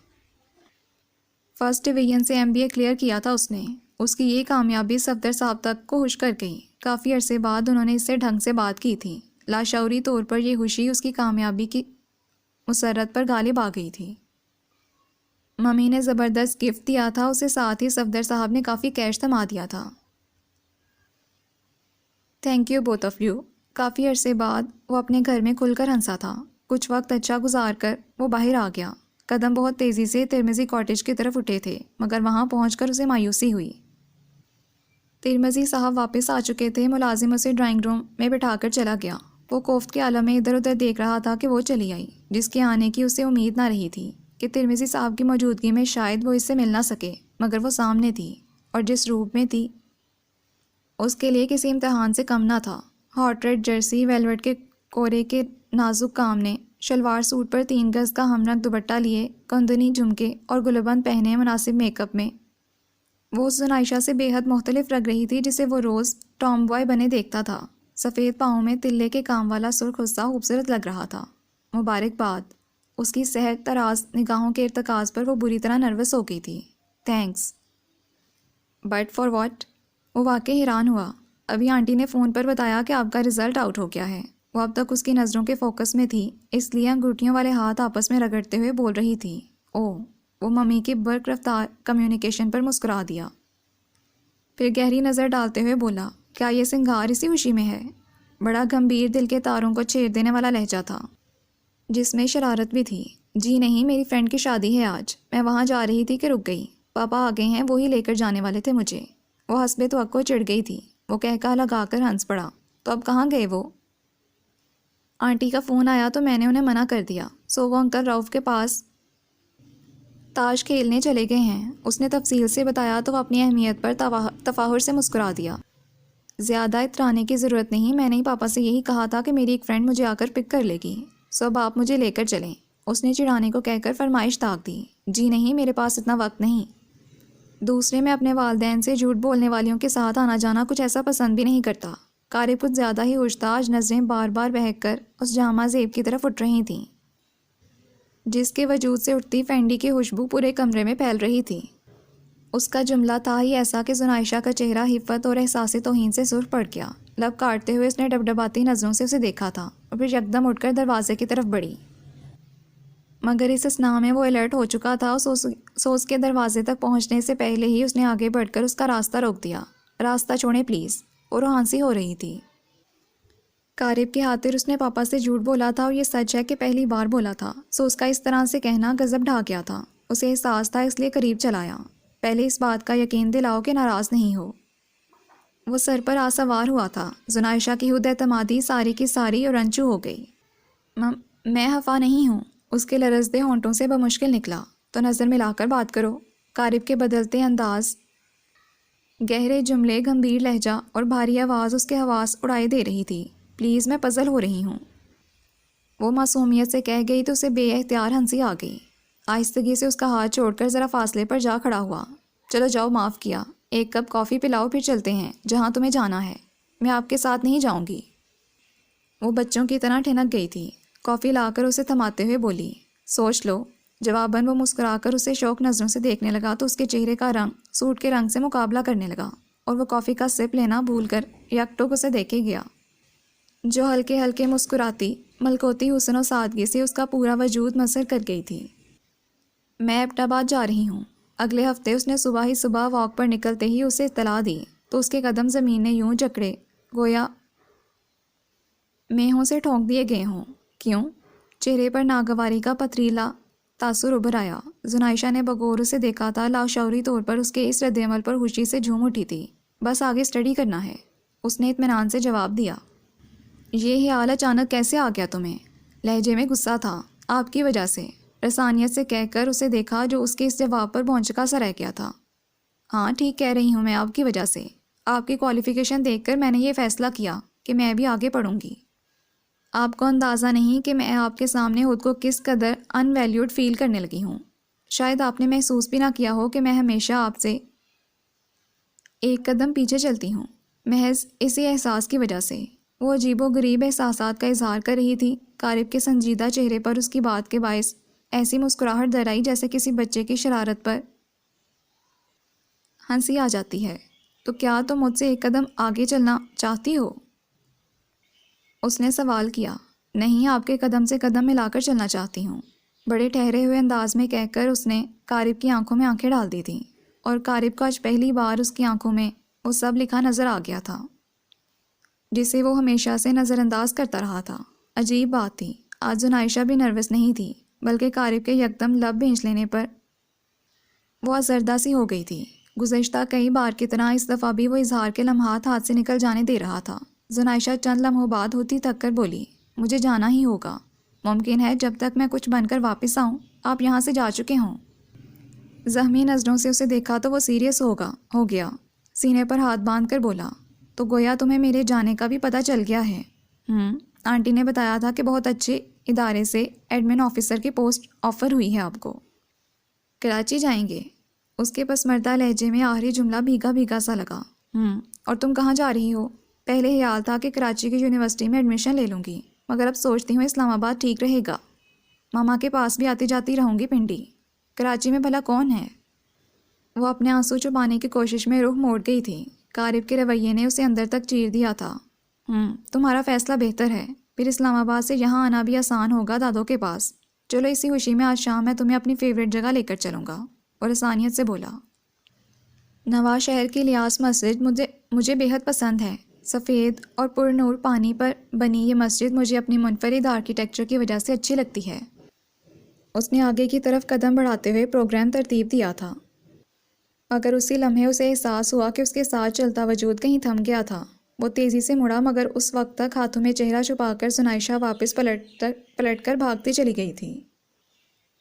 S1: فرسٹ ڈویژن سے MBA کلیئر کیا تھا اس نے۔ اس کی یہ کامیابی صفدر صاحب تک کو خوش کر گئی۔ کافی عرصے بعد انہوں نے اس سے ڈھنگ سے بات کی تھی۔ لاشعوری طور پر یہ خوشی اس کی کامیابی کی مسرت پر غالب آ گئی تھی۔ ممی نے زبردست گفٹ دیا تھا اسے، ساتھ ہی صفدر صاحب نے کافی کیش تھما دیا تھا۔ Thank you both of you. کافی عرصے بعد وہ اپنے گھر میں کھل کر ہنسا تھا۔ کچھ وقت اچھا گزار کر وہ باہر آ گیا۔ قدم بہت تیزی سے ترمزی کاٹیج کی طرف اٹھے تھے، مگر وہاں پہنچ کر اسے مایوسی ہوئی۔ ترمزی صاحب واپس آ چکے تھے۔ ملازم اسے ڈرائنگ روم میں بٹھا کر چلا گیا۔ وہ کوفت کے عالم میں ادھر ادھر دیکھ رہا تھا کہ وہ چلی آئی، جس کے آنے کی اسے امید نہ رہی تھی کہ ترمزی صاحب کی موجودگی میں شاید وہ اس سے مل نہ سکے، مگر وہ سامنے تھی، اور جس روپ میں تھی اس کے لیے کسی امتحان سے کم نہ تھا۔ ہاٹ ریڈ جرسی، ویلویٹ کے کورے کے نازک کام نے، شلوار سوٹ پر 3 گز کا ہم رنگ دوپٹہ لیے، کندنی جھمکے اور گلوبند پہنے مناسب میک اپ میں وہ اس زنائشہ سے بے حد مختلف لگ رہی تھی جسے وہ روز ٹام بوائے بنے دیکھتا تھا۔ سفید پاؤں میں تلے کے کام والا سرخ حصہ خوبصورت لگ رہا تھا۔ مبارکباد۔ اس کی صحت تراز نگاہوں کے ارتکاز پر وہ بری طرح نروس ہو گئی تھی۔ Thanks but for what? وہ واقعی حیران ہوا۔ ابھی آنٹی نے فون پر بتایا کہ آپ کا رزلٹ آؤٹ ہو گیا ہے۔ وہ اب تک اس کی نظروں کے فوکس میں تھی، اس لیے انگوٹھیوں والے ہاتھ آپس میں رگڑتے ہوئے بول رہی تھی۔ اوہ! وہ ممی کی برق رفتار کمیونیکیشن پر مسکرا دیا، پھر گہری نظر ڈالتے ہوئے بولا، کیا یہ سنگار اسی خوشی میں ہے؟ بڑا گمبھیر، دل کے تاروں کو چھیڑ دینے والا لہجہ تھا، جس میں شرارت بھی تھی۔ جی نہیں، میری فرینڈ کی شادی ہے آج، میں وہاں جا رہی تھی کہ رک گئی۔ پاپا آ گئے ہیں، وہی لے کر جانے والے تھے مجھے۔ وہ حسب توقع چڑھ گئی تھی۔ وہ کہا لگا کر ہنس پڑا۔ تو اب کہاں گئے وہ؟ آنٹی کا فون آیا تو میں نے انہیں منع کر دیا، سو وہ انکل رؤف کے پاس تاش کھیلنے چلے گئے ہیں۔ اس نے تفصیل سے بتایا تو وہ اپنی اہمیت پر تفاخر سے مسکرا دیا۔ زیادہ اترانے کی ضرورت نہیں، میں نے ہی پاپا سے یہی کہا تھا کہ میری ایک فرینڈ مجھے آ کر پک کر لے گی، سو اب آپ مجھے لے کر چلیں۔ اس نے چڑھانے کو کہہ کر فرمائش داغ دی۔ جی نہیں، میرے پاس اتنا وقت نہیں۔ دوسرے میں اپنے والدین سے جھوٹ بولنے والیوں کے ساتھ آنا جانا کچھ ایسا پسند بھی نہیں کرتا۔ قارب کچھ زیادہ ہی ہوش تھا، آج نظریں بار بار بہک کر اس جامع زیب کی طرف اٹھ رہی تھیں جس کے وجود سے اٹھتی فینڈی کی خوشبو پورے کمرے میں پھیل رہی تھی۔ اس کا جملہ تھا ہی ایسا کہ زنائشہ کا چہرہ حفت اور احساس توہین سے سرخ پڑ گیا۔ لب کاٹتے ہوئے اس نے ڈبڈباتی نظروں سے اسے دیکھا تھا اور پھر یکدم اٹھ کر دروازے کی طرف بڑھی، مگر اس اثناء میں وہ الرٹ ہو چکا تھا۔ سوز کے دروازے تک پہنچنے سے پہلے ہی اس نے آگے بڑھ کر اس کا راستہ روک دیا۔ راستہ چھوڑیں پلیز، اور وہ ہانسی ہو رہی تھی۔ قارب کی خاطر اس نے پاپا سے جھوٹ بولا تھا، اور یہ سچ ہے کہ پہلی بار بولا تھا۔ سوز کا اس طرح سے کہنا غضب ڈھا گیا تھا۔ اسے احساس تھا، اس لیے قریب چلایا۔ پہلے اس بات کا یقین دلاؤ کہ ناراض نہیں ہو۔ وہ سر پر آسوار ہوا تھا۔ زنائشہ کی خود اعتمادی ساری کی ساری اور رنجو ہو گئی۔ میں خفا نہیں ہوں، اس کے لرزدے ہونٹوں سے بمشکل نکلا۔ تو نظر ملا کر بات کرو۔ قارب کے بدلتے انداز، گہرے جملے، گمبھیر لہجہ اور بھاری آواز اس کے حواس اڑائے دے رہی تھی۔ پلیز، میں پزل ہو رہی ہوں، وہ معصومیت سے کہہ گئی تو اسے بے اختیار ہنسی آ گئی۔ آہستگی سے اس کا ہاتھ چھوڑ کر ذرا فاصلے پر جا کھڑا ہوا۔ چلو جاؤ، معاف کیا، ایک کپ کافی پلاؤ، پھر چلتے ہیں جہاں تمہیں جانا ہے۔ میں آپ کے ساتھ نہیں جاؤں گی۔ وہ بچوں کی طرح ٹھنک گئی تھی۔ کافی لا کر اسے تھماتے ہوئے بولی، سوچ لو۔ جواباً وہ مسکرا کر اسے شوق نظروں سے دیکھنے لگا تو اس کے چہرے کا رنگ سوٹ کے رنگ سے مقابلہ کرنے لگا، اور وہ کافی کا سپ لینا بھول کر یک ٹوک اسے دیکھے گیا، جو ہلکے ہلکے مسکراتی ملکوتی حسن و سادگی سے اس کا پورا وجود مسر کر گئی تھی۔ میں ایبٹ آباد جا رہی ہوں۔ اگلے ہفتے اس نے صبح ہی صبح واک پر نکلتے ہی اسے اطلاع دی تو اس کے قدم زمین نے یوں جکڑے گویا میہوں سے ٹھونک دیے گئے ہوں۔ کیوں؟ چہرے پر ناگواری کا پتریلا تاثر ابھر آیا۔ زنائشہ نے بغور اسے دیکھا تھا، لاشعوری طور پر اس کے اس رد عمل پر خوشی سے جھوم اٹھی تھی۔ بس آگے اسٹڈی کرنا ہے، اس نے اطمینان سے جواب دیا۔ یہ خیال اچانک کیسے آ گیا تمہیں؟ لہجے میں غصہ تھا۔ آپ کی وجہ سے، رسانیت سے کہہ کر اسے دیکھا جو اس کے اس جواب پر بھونچکا سا رہ گیا تھا۔ ہاں ٹھیک کہہ رہی ہوں، میں آپ کی وجہ سے۔ آپ کی کوالیفیکیشن دیکھ کر میں نے یہ فیصلہ کیا کہ میں بھی آگے پڑھوں گی۔ آپ کو اندازہ نہیں کہ میں آپ کے سامنے خود کو کس قدر ان ویلیوڈ فیل کرنے لگی ہوں۔ شاید آپ نے محسوس بھی نہ کیا ہو کہ میں ہمیشہ آپ سے ایک قدم پیچھے چلتی ہوں، محض اسی احساس کی وجہ سے۔ وہ عجیب و غریب احساسات کا اظہار کر رہی تھی۔ قارب کے سنجیدہ چہرے پر اس کی بات کے باعث ایسی مسکراہٹ در آئی جیسے کسی بچے کی شرارت پر ہنسی آ جاتی ہے۔ تو کیا تم مجھ سے ایک قدم آگے چلنا چاہتی ہو؟ اس نے سوال کیا۔ نہیں، آپ کے قدم سے قدم ملا کر چلنا چاہتی ہوں، بڑے ٹھہرے ہوئے انداز میں کہہ کر اس نے قارب کی آنکھوں میں آنکھیں ڈال دی تھیں، اور قارب کو آج پہلی بار اس کی آنکھوں میں وہ سب لکھا نظر آ گیا تھا جسے وہ ہمیشہ سے نظر انداز کرتا رہا تھا۔ عجیب بات تھی، آج زنائشہ بھی نروس نہیں تھی، بلکہ قارب کے یکدم لب بھینچ لینے پر وہ ازردہ سی ہو گئی تھی۔ گزشتہ کئی بار کی طرح اس دفعہ بھی وہ اظہار کے لمحات ہاتھ سے نکل جانے دے رہا تھا۔ زنائشہ چند لمحوں بعد ہوتی تھک کر بولی، مجھے جانا ہی ہوگا۔ ممکن ہے جب تک میں کچھ بن کر واپس آؤں آپ یہاں سے جا چکے ہوں۔ زخمی نظروں سے اسے دیکھا تو وہ سیریس ہو گیا، سینے پر ہاتھ باندھ کر بولا، تو گویا تمہیں میرے جانے کا بھی پتہ چل گیا ہے؟ آنٹی نے بتایا تھا کہ بہت اچھے ادارے سے ایڈمن آفیسر کی پوسٹ آفر ہوئی ہے آپ کو۔ کراچی جائیں گے؟ اس کے پسمردہ لہجے میں آخری جملہ بھیگا بھیگا سا لگا۔ اور تم کہاں جا رہی ہو؟ پہلے خیال تھا کہ کراچی کی یونیورسٹی میں ایڈمیشن لے لوں گی، مگر اب سوچتی ہوں اسلام آباد ٹھیک رہے گا۔ ماما کے پاس بھی آتی جاتی رہوں گی پنڈی۔ کراچی میں بھلا کون ہے؟ وہ اپنے آنسو چھپانے کی کوشش میں رخ موڑ گئی تھی۔ قارب کے رویے نے اسے اندر تک چیر دیا تھا۔ تمہارا فیصلہ بہتر ہے، پھر اسلام آباد سے یہاں آنا بھی آسان ہوگا دادوں کے پاس۔ چلو اسی خوشی میں آج شام میں تمہیں اپنی فیوریٹ جگہ لے کر چلوں گا۔ اور آسانیت سے بولا، نواز شہر کی الیاس مسجد مجھے بہت پسند ہے۔ سفید اور پر نور پانی پر بنی یہ مسجد مجھے اپنی منفرد آرکیٹیکچر کی وجہ سے اچھی لگتی ہے۔ اس نے آگے کی طرف قدم بڑھاتے ہوئے پروگرام ترتیب دیا تھا، مگر اسی لمحے اسے احساس ہوا کہ اس کے ساتھ چلتا وجود کہیں تھم گیا تھا۔ وہ تیزی سے مڑا، مگر اس وقت تک ہاتھوں میں چہرہ چھپا کر زنائشہ واپس پلٹ کر بھاگتی چلی گئی تھی۔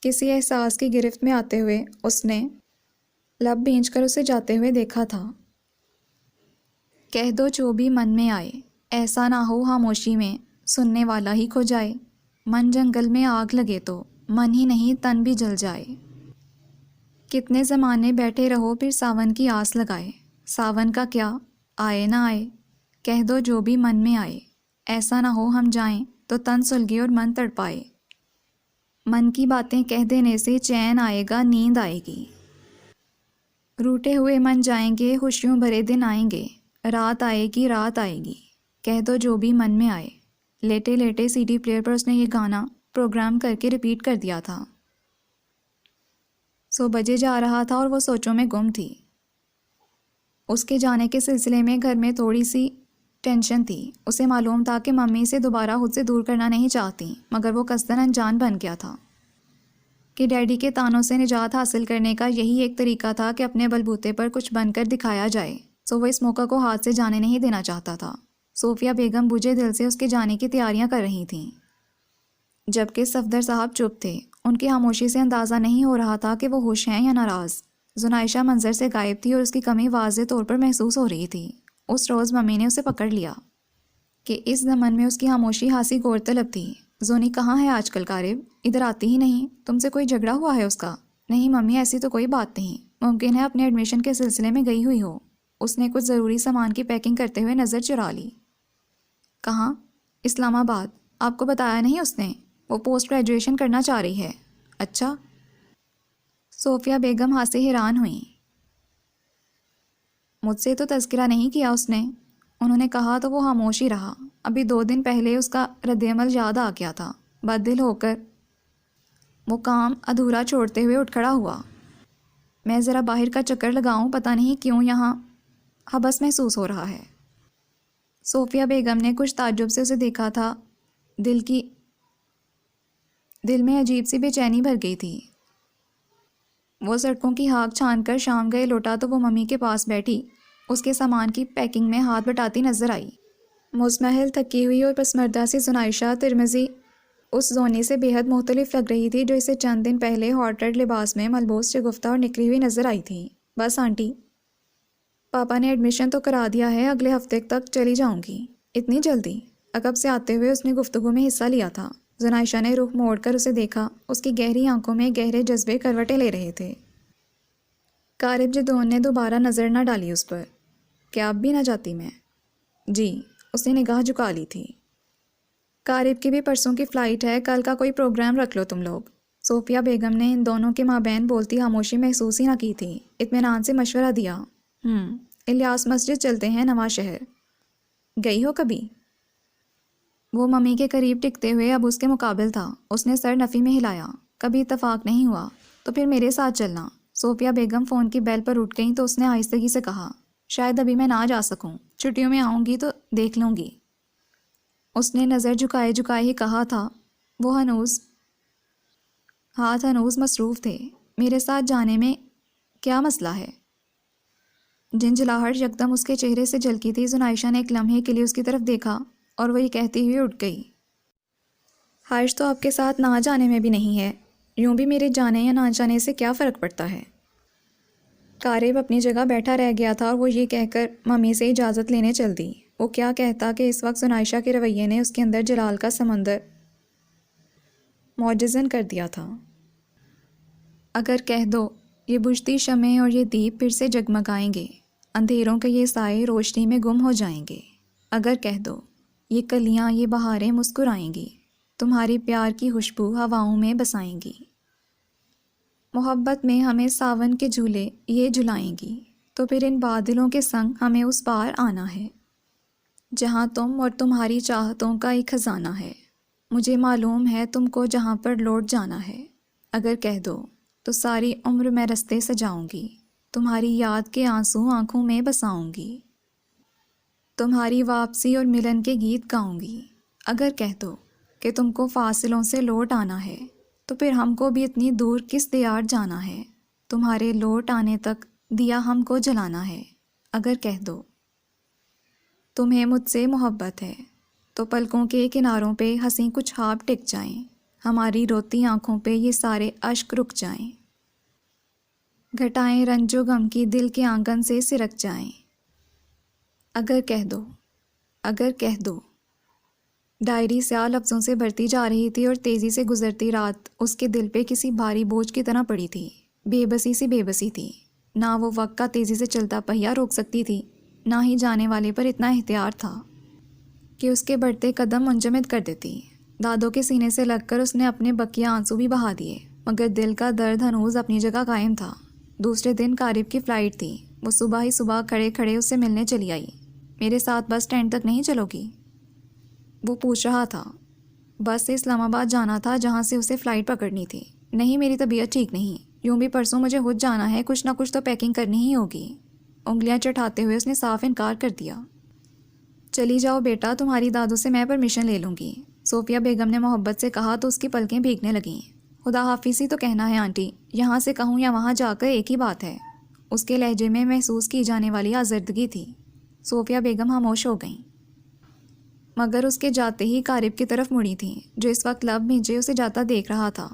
S1: کسی احساس کی گرفت میں آتے ہوئے اس نے لب بھینچ کر اسے جاتے ہوئے دیکھا تھا۔ کہہ دو جو بھی من میں آئے، ایسا نہ ہو خاموشی میں سننے والا ہی کھو جائے۔ من جنگل میں آگ لگے تو من ہی نہیں تن بھی جل جائے۔ کتنے زمانے بیٹھے رہو پھر ساون کی آس لگائے، ساون کا کیا آئے نہ آئے، کہہ دو جو بھی من میں آئے، ایسا نہ ہو ہم جائیں تو تن سلگے اور من تڑپائے۔ من کی باتیں کہہ دینے سے چین آئے گا، نیند آئے گی۔ روٹے ہوئے من جائیں گے، خوشیوں بھرے دن آئیں گے، رات آئے گی رات آئے گی، کہہ دو جو بھی من میں آئے۔ لیٹے لیٹے سی ڈی پلیئر پر اس نے یہ گانا پروگرام کر کے ریپیٹ کر دیا تھا۔ بجے جا رہا تھا اور وہ سوچوں میں گم تھی۔ اس کے جانے کے سلسلے میں گھر میں تھوڑی سی ٹینشن تھی۔ اسے معلوم تھا کہ ممی اسے دوبارہ خود سے دور کرنا نہیں چاہتی، مگر وہ قصداً انجان بن گیا تھا کہ ڈیڈی کے طعنوں سے نجات حاصل کرنے کا یہی ایک طریقہ تھا کہ اپنے بلبوتے پر کچھ بن کر دکھایا جائے۔ وہ اس موقع کو ہاتھ سے جانے نہیں دینا چاہتا تھا۔ صوفیہ بیگم بجھے دل سے اس کے جانے کی تیاریاں کر رہی تھیں، جبکہ صفدر صاحب چپ تھے۔ ان کی خاموشی سے اندازہ نہیں ہو رہا تھا کہ وہ خوش ہیں یا ناراض۔ زنائشہ منظر سے غائب تھی اور اس کی کمی واضح طور پر محسوس ہو رہی تھی۔ اس روز ممی نے اسے پکڑ لیا کہ اس زمن میں اس کی خاموشی خاصی غور طلب تھی۔ زونی کہاں ہے آج کل قارب؟ ادھر آتی ہی نہیں۔ تم سے کوئی جھگڑا ہوا ہے اس کا؟ نہیں ممی، ایسی تو کوئی بات نہیں، ممکن ہے اپنے ایڈمیشن کے سلسلے میں گئی ہوئی ہو۔ اس نے کچھ ضروری سامان کی پیکنگ کرتے ہوئے نظر چرا لی۔ کہاں؟ اسلام آباد۔ آپ کو بتایا نہیں اس نے؟ وہ پوسٹ گریجویشن کرنا چاہ رہی ہے۔ اچھا؟ صوفیہ بیگم ہاتھ سے حیران ہوئیں۔ مجھ سے تو تذکرہ نہیں کیا اس نے۔ انہوں نے کہا تو وہ خاموش ہی رہا۔ ابھی 2 دن پہلے اس کا رد عمل یاد آ گیا تھا۔ بد دل ہو کر وہ کام ادھورا چھوڑتے ہوئے اٹھ کھڑا ہوا۔ میں ذرا باہر کا چکر لگاؤں، پتہ نہیں کیوں یہاں حبس محسوس ہو رہا ہے۔ صوفیہ بیگم نے کچھ تعجب سے اسے دیکھا تھا۔ دل میں عجیب سی بے چینی بھر گئی تھی۔ وہ سڑکوں کی ہاک چھان کر شام گئے لوٹا تو وہ ممی کے پاس بیٹھی اس کے سامان کی پیکنگ میں ہاتھ بٹاتی نظر آئی۔ مزمحل، تھکی ہوئی اور پسمردہ سی زنائشہ ترمزی اس زونی سے بے حد مختلف لگ رہی تھی جو اسے چند دن پہلے ہاٹ ریڈ لباس میں ملبوس شگفتہ اور نکلی ہوئی نظر آئی تھی۔ بس آنٹی، پاپا نے ایڈمیشن تو کرا دیا ہے، اگلے ہفتے تک چلی جاؤں گی۔ اتنی جلدی؟ عقب سے آتے ہوئے اس نے گفتگو میں حصہ لیا تھا۔ زنائشہ نے رخ موڑ کر اسے دیکھا۔ اس کی گہری آنکھوں میں گہرے جذبے کروٹیں لے رہے تھے۔ قارب جدون نے دوبارہ نظر نہ ڈالی اس پر۔ کیا اب بھی نہ جاتی میں؟ جی، اس نے نگاہ جھکا لی تھی۔ قارب کی بھی پرسوں کی فلائٹ ہے، کل کا کوئی پروگرام رکھ لو تم لوگ۔ صوفیہ بیگم نے ان دونوں کے مابین بولتی خاموشی محسوس ہی نہ کی تھی۔ اطمینان سے مشورہ دیا۔ الیاس مسجد چلتے ہیں، نواں شہر۔ گئی ہو کبھی؟ وہ ممی کے قریب ٹکتے ہوئے اب اس کے مقابل تھا۔ اس نے سر نفی میں ہلایا۔ کبھی اتفاق نہیں ہوا تو پھر میرے ساتھ چلنا۔ صوفیہ بیگم فون کی بیل پر اٹھ گئیں تو اس نے آہستگی سے کہا، شاید ابھی میں نہ جا سکوں، چھٹیوں میں آؤں گی تو دیکھ لوں گی۔ اس نے نظر جھکائے جھکائے ہی کہا تھا۔ وہ ہاتھ ہنوز مصروف تھے۔ میرے ساتھ جانے میں کیا مسئلہ ہے؟ جھنجھلاہٹ یکدم اس کے چہرے سے جھلکی تھی۔ زنائشہ نے ایک لمحے کے لیے اس کی طرف دیکھا اور وہ یہ کہتی ہوئی اٹھ گئی، خواہش تو آپ کے ساتھ نہ جانے میں بھی نہیں ہے، یوں بھی میرے جانے یا نہ جانے سے کیا فرق پڑتا ہے۔ قارب اپنی جگہ بیٹھا رہ گیا تھا اور وہ یہ کہہ کر ممی سے اجازت لینے چل دی۔ وہ کیا کہتا کہ اس وقت زنائشہ کے رویے نے اس کے اندر جلال کا سمندر معجزن کر دیا تھا۔ اگر کہہ دو یہ بجھتی شمعیں اور یہ دیپ پھر سے جگمگائیں گے، اندھیروں کے یہ سائے روشنی میں گم ہو جائیں گے۔ اگر کہہ دو یہ کلیاں یہ بہاریں مسکرائیں گی، تمہاری پیار کی خوشبو ہواؤں میں بسائیں گی۔ محبت میں ہمیں ساون کے جھولے یہ جھلائیں گی، تو پھر ان بادلوں کے سنگ ہمیں اس پار آنا ہے جہاں تم اور تمہاری چاہتوں کا ایک خزانہ ہے۔ مجھے معلوم ہے تم کو جہاں پر لوٹ جانا ہے۔ اگر کہہ دو تو ساری عمر میں رستے سجاؤں گی، تمہاری یاد کے آنسو آنکھوں میں بساؤں گی، تمہاری واپسی اور ملن کے گیت گاؤں گی۔ اگر کہہ دو کہ تم کو فاصلوں سے لوٹ آنا ہے، تو پھر ہم کو بھی اتنی دور کس دیار جانا ہے، تمہارے لوٹ آنے تک دیا ہم کو جلانا ہے۔ اگر کہہ دو تمہیں مجھ سے محبت ہے، تو پلکوں کے کناروں پہ ہنسی کچھ خواب ٹک جائیں، ہماری روتی آنکھوں پہ یہ سارے اشک رک جائیں، گھٹائیں رنج و غم کی دل کے آنگن سے سرک جائیں۔ اگر کہہ دو، اگر کہہ دو۔ ڈائری سیاہ لفظوں سے بھرتی جا رہی تھی اور تیزی سے گزرتی رات اس کے دل پہ کسی بھاری بوجھ کی طرح پڑی تھی۔ بے بسی سی بے بسی تھی، نہ وہ وقت کا تیزی سے چلتا پہیہ روک سکتی تھی، نہ ہی جانے والے پر اتنا اختیار تھا کہ اس کے بڑھتے قدم منجمد کر دیتی۔ دادوں کے سینے سے لگ کر اس نے اپنے بقیہ آنسو بھی بہا دیے، مگر دل کا درد ہنوز اپنی جگہ قائم تھا۔ دوسرے دن قارب کی فلائٹ تھی۔ وہ صبح ہی صبح کھڑے کھڑے اس سے ملنے چلی آئی۔ میرے ساتھ بس اسٹینڈ تک نہیں چلو گی؟ وہ پوچھ رہا تھا۔ بس سے اسلام آباد جانا تھا جہاں سے اسے فلائٹ پکڑنی تھی۔ نہیں، میری طبیعت ٹھیک نہیں، یوں بھی پرسوں مجھے خود جانا ہے، کچھ نہ کچھ تو پیکنگ کرنی ہی ہوگی۔ انگلیاں چٹھاتے ہوئے اس نے صاف انکار کر دیا۔ چلی جاؤ بیٹا، تمہاری دادوں سے میں پرمیشن لے لوں گی، صوفیہ بیگم نے محبت سے کہا تو اس کی پلکیں بھیگنے لگیں۔ خدا حافظ ہی تو کہنا ہے آنٹی، یہاں سے کہوں یا وہاں جا کر ایک ہی بات ہے۔ اس کے لہجے میں محسوس کی جانے والی آزردگی تھی۔ صوفیہ بیگم خاموش ہو گئیں، مگر اس کے جاتے ہی قارب کی طرف مڑی تھیں، جو اس وقت لب بھیجے اسے جاتا دیکھ رہا تھا۔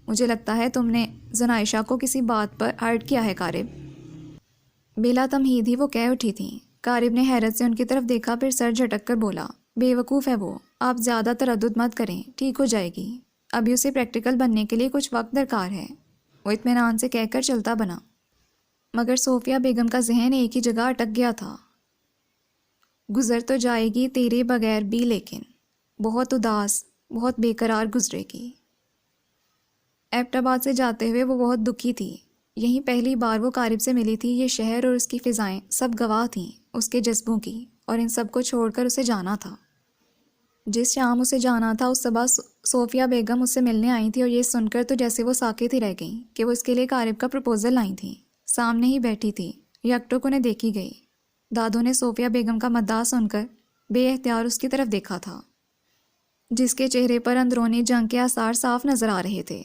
S1: مجھے لگتا ہے تم نے زنائشہ کو کسی بات پر ہرٹ کیا ہے قارب۔ بلا تمہید ہی وہ کہہ اٹھی تھیں۔ قارب نے حیرت سے ان کی طرف دیکھا، پھر سر جھٹک کر بولا، بے وقوف ہے وہ، آپ زیادہ تردد مت کریں، ٹھیک ہو جائے گی، ابھی اسے پریکٹیکل بننے کے لیے کچھ وقت درکار ہے۔ وہ اطمینان سے کہہ کر چلتا بنا، مگر صوفیہ بیگم کا ذہن ایک ہی جگہ اٹک گیا تھا۔ گزر تو جائے گی تیرے بغیر بھی، لیکن بہت اداس، بہت بے قرار گزرے گی۔ ایبٹ آباد سے جاتے ہوئے وہ بہت دکھی تھی۔ یہیں پہلی بار وہ قارب سے ملی تھی۔ یہ شہر اور اس کی فضائیں سب گواہ تھیں اس کے جذبوں کی، اور ان سب کو چھوڑ کر اسے جانا تھا۔ جس شام اسے جانا تھا اس صبح صوفیہ بیگم اس سے ملنے آئی تھی، اور یہ سن کر تو جیسے وہ ساکت ہی رہ گئیں کہ وہ اس کے لیے قارب کا پرپوزل لائی تھیں۔ سامنے ہی بیٹھی تھی، یکٹک انہیں دیکھی گئی۔ دادوں نے صوفیہ بیگم کا مداح سن کر بے اختیار اس کی طرف دیکھا تھا، جس کے چہرے پر اندرونی جنگ کے آثار صاف نظر آ رہے تھے۔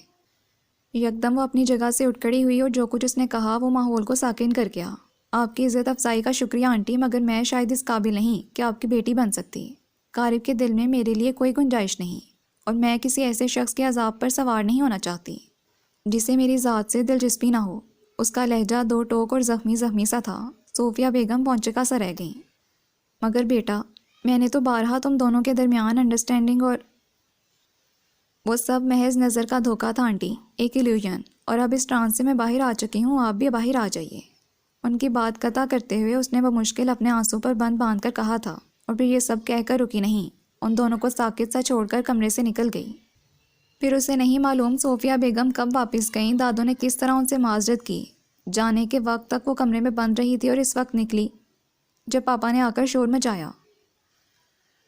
S1: یکدم وہ اپنی جگہ سے اٹھ کھڑی ہوئی اور جو کچھ اس نے کہا وہ ماحول کو ساکن کر گیا۔ آپ کی عزت افزائی کا شکریہ آنٹی، مگر میں شاید اس قابل نہیں کہ آپ کی بیٹی بن سکتی۔ قارب کے دل میں میرے لیے کوئی گنجائش نہیں، اور میں کسی ایسے شخص کے عذاب پر سوار نہیں ہونا چاہتی جسے میری ذات سے دلچسپی نہ ہو۔ اس کا لہجہ دو ٹوک اور زخمی زخمی سا تھا۔ صوفیہ بیگم پہنچکا سا رہ گئیں۔ مگر بیٹا، میں نے تو بارہا تم دونوں کے درمیان انڈرسٹینڈنگ اور وہ سب محض نظر کا دھوکہ تھا آنٹی، ایک ایلیوژن، اور اب اس ٹرانس سے میں باہر آ چکی ہوں، آپ بھی باہر آ جائیے۔ ان کی بات قطع کرتے ہوئے اس نے بمشکل اپنے آنسوں پر بند باندھ کر کہا تھا، اور پھر یہ سب کہہ کر رکی نہیں، ان دونوں کو ساکت سا چھوڑ کر کمرے سے نکل گئی۔ پھر اسے نہیں معلوم صوفیہ بیگم کب واپس گئیں، دادوں نے کس طرح ان سے معذرت کی۔ جانے کے وقت تک وہ کمرے میں بند رہی تھی اور اس وقت نکلی جب پاپا نے آ کر شور مچایا۔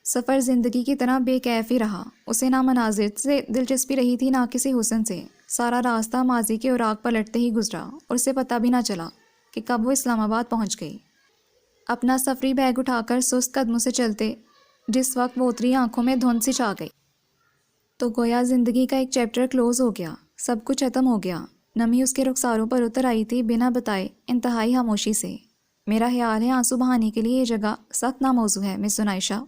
S1: سفر زندگی کی طرح بے کیف ہی رہا۔ اسے نہ مناظر سے دلچسپی رہی تھی، نہ کسی حسن سے۔ سارا راستہ ماضی کے اوراق پلٹتے ہی گزرا، اور اسے پتہ بھی نہ چلا کہ کب وہ اسلام آباد پہنچ گئی۔ اپنا سفری بیگ اٹھا کر سست قدموں سے چلتے جس وقت وہ اتری، آنکھوں میں دھند سی چھا گئی، تو گویا زندگی کا ایک چیپٹر کلوز ہو گیا، سب کچھ ختم ہو گیا۔ نمی اس کے رخساروں پر اتر آئی تھی، بنا بتائے، انتہائی خاموشی سے۔ میرا خیال ہے آنسو بہانے کے لیے یہ جگہ سخت ناموزوں ہے مس زنائشہ۔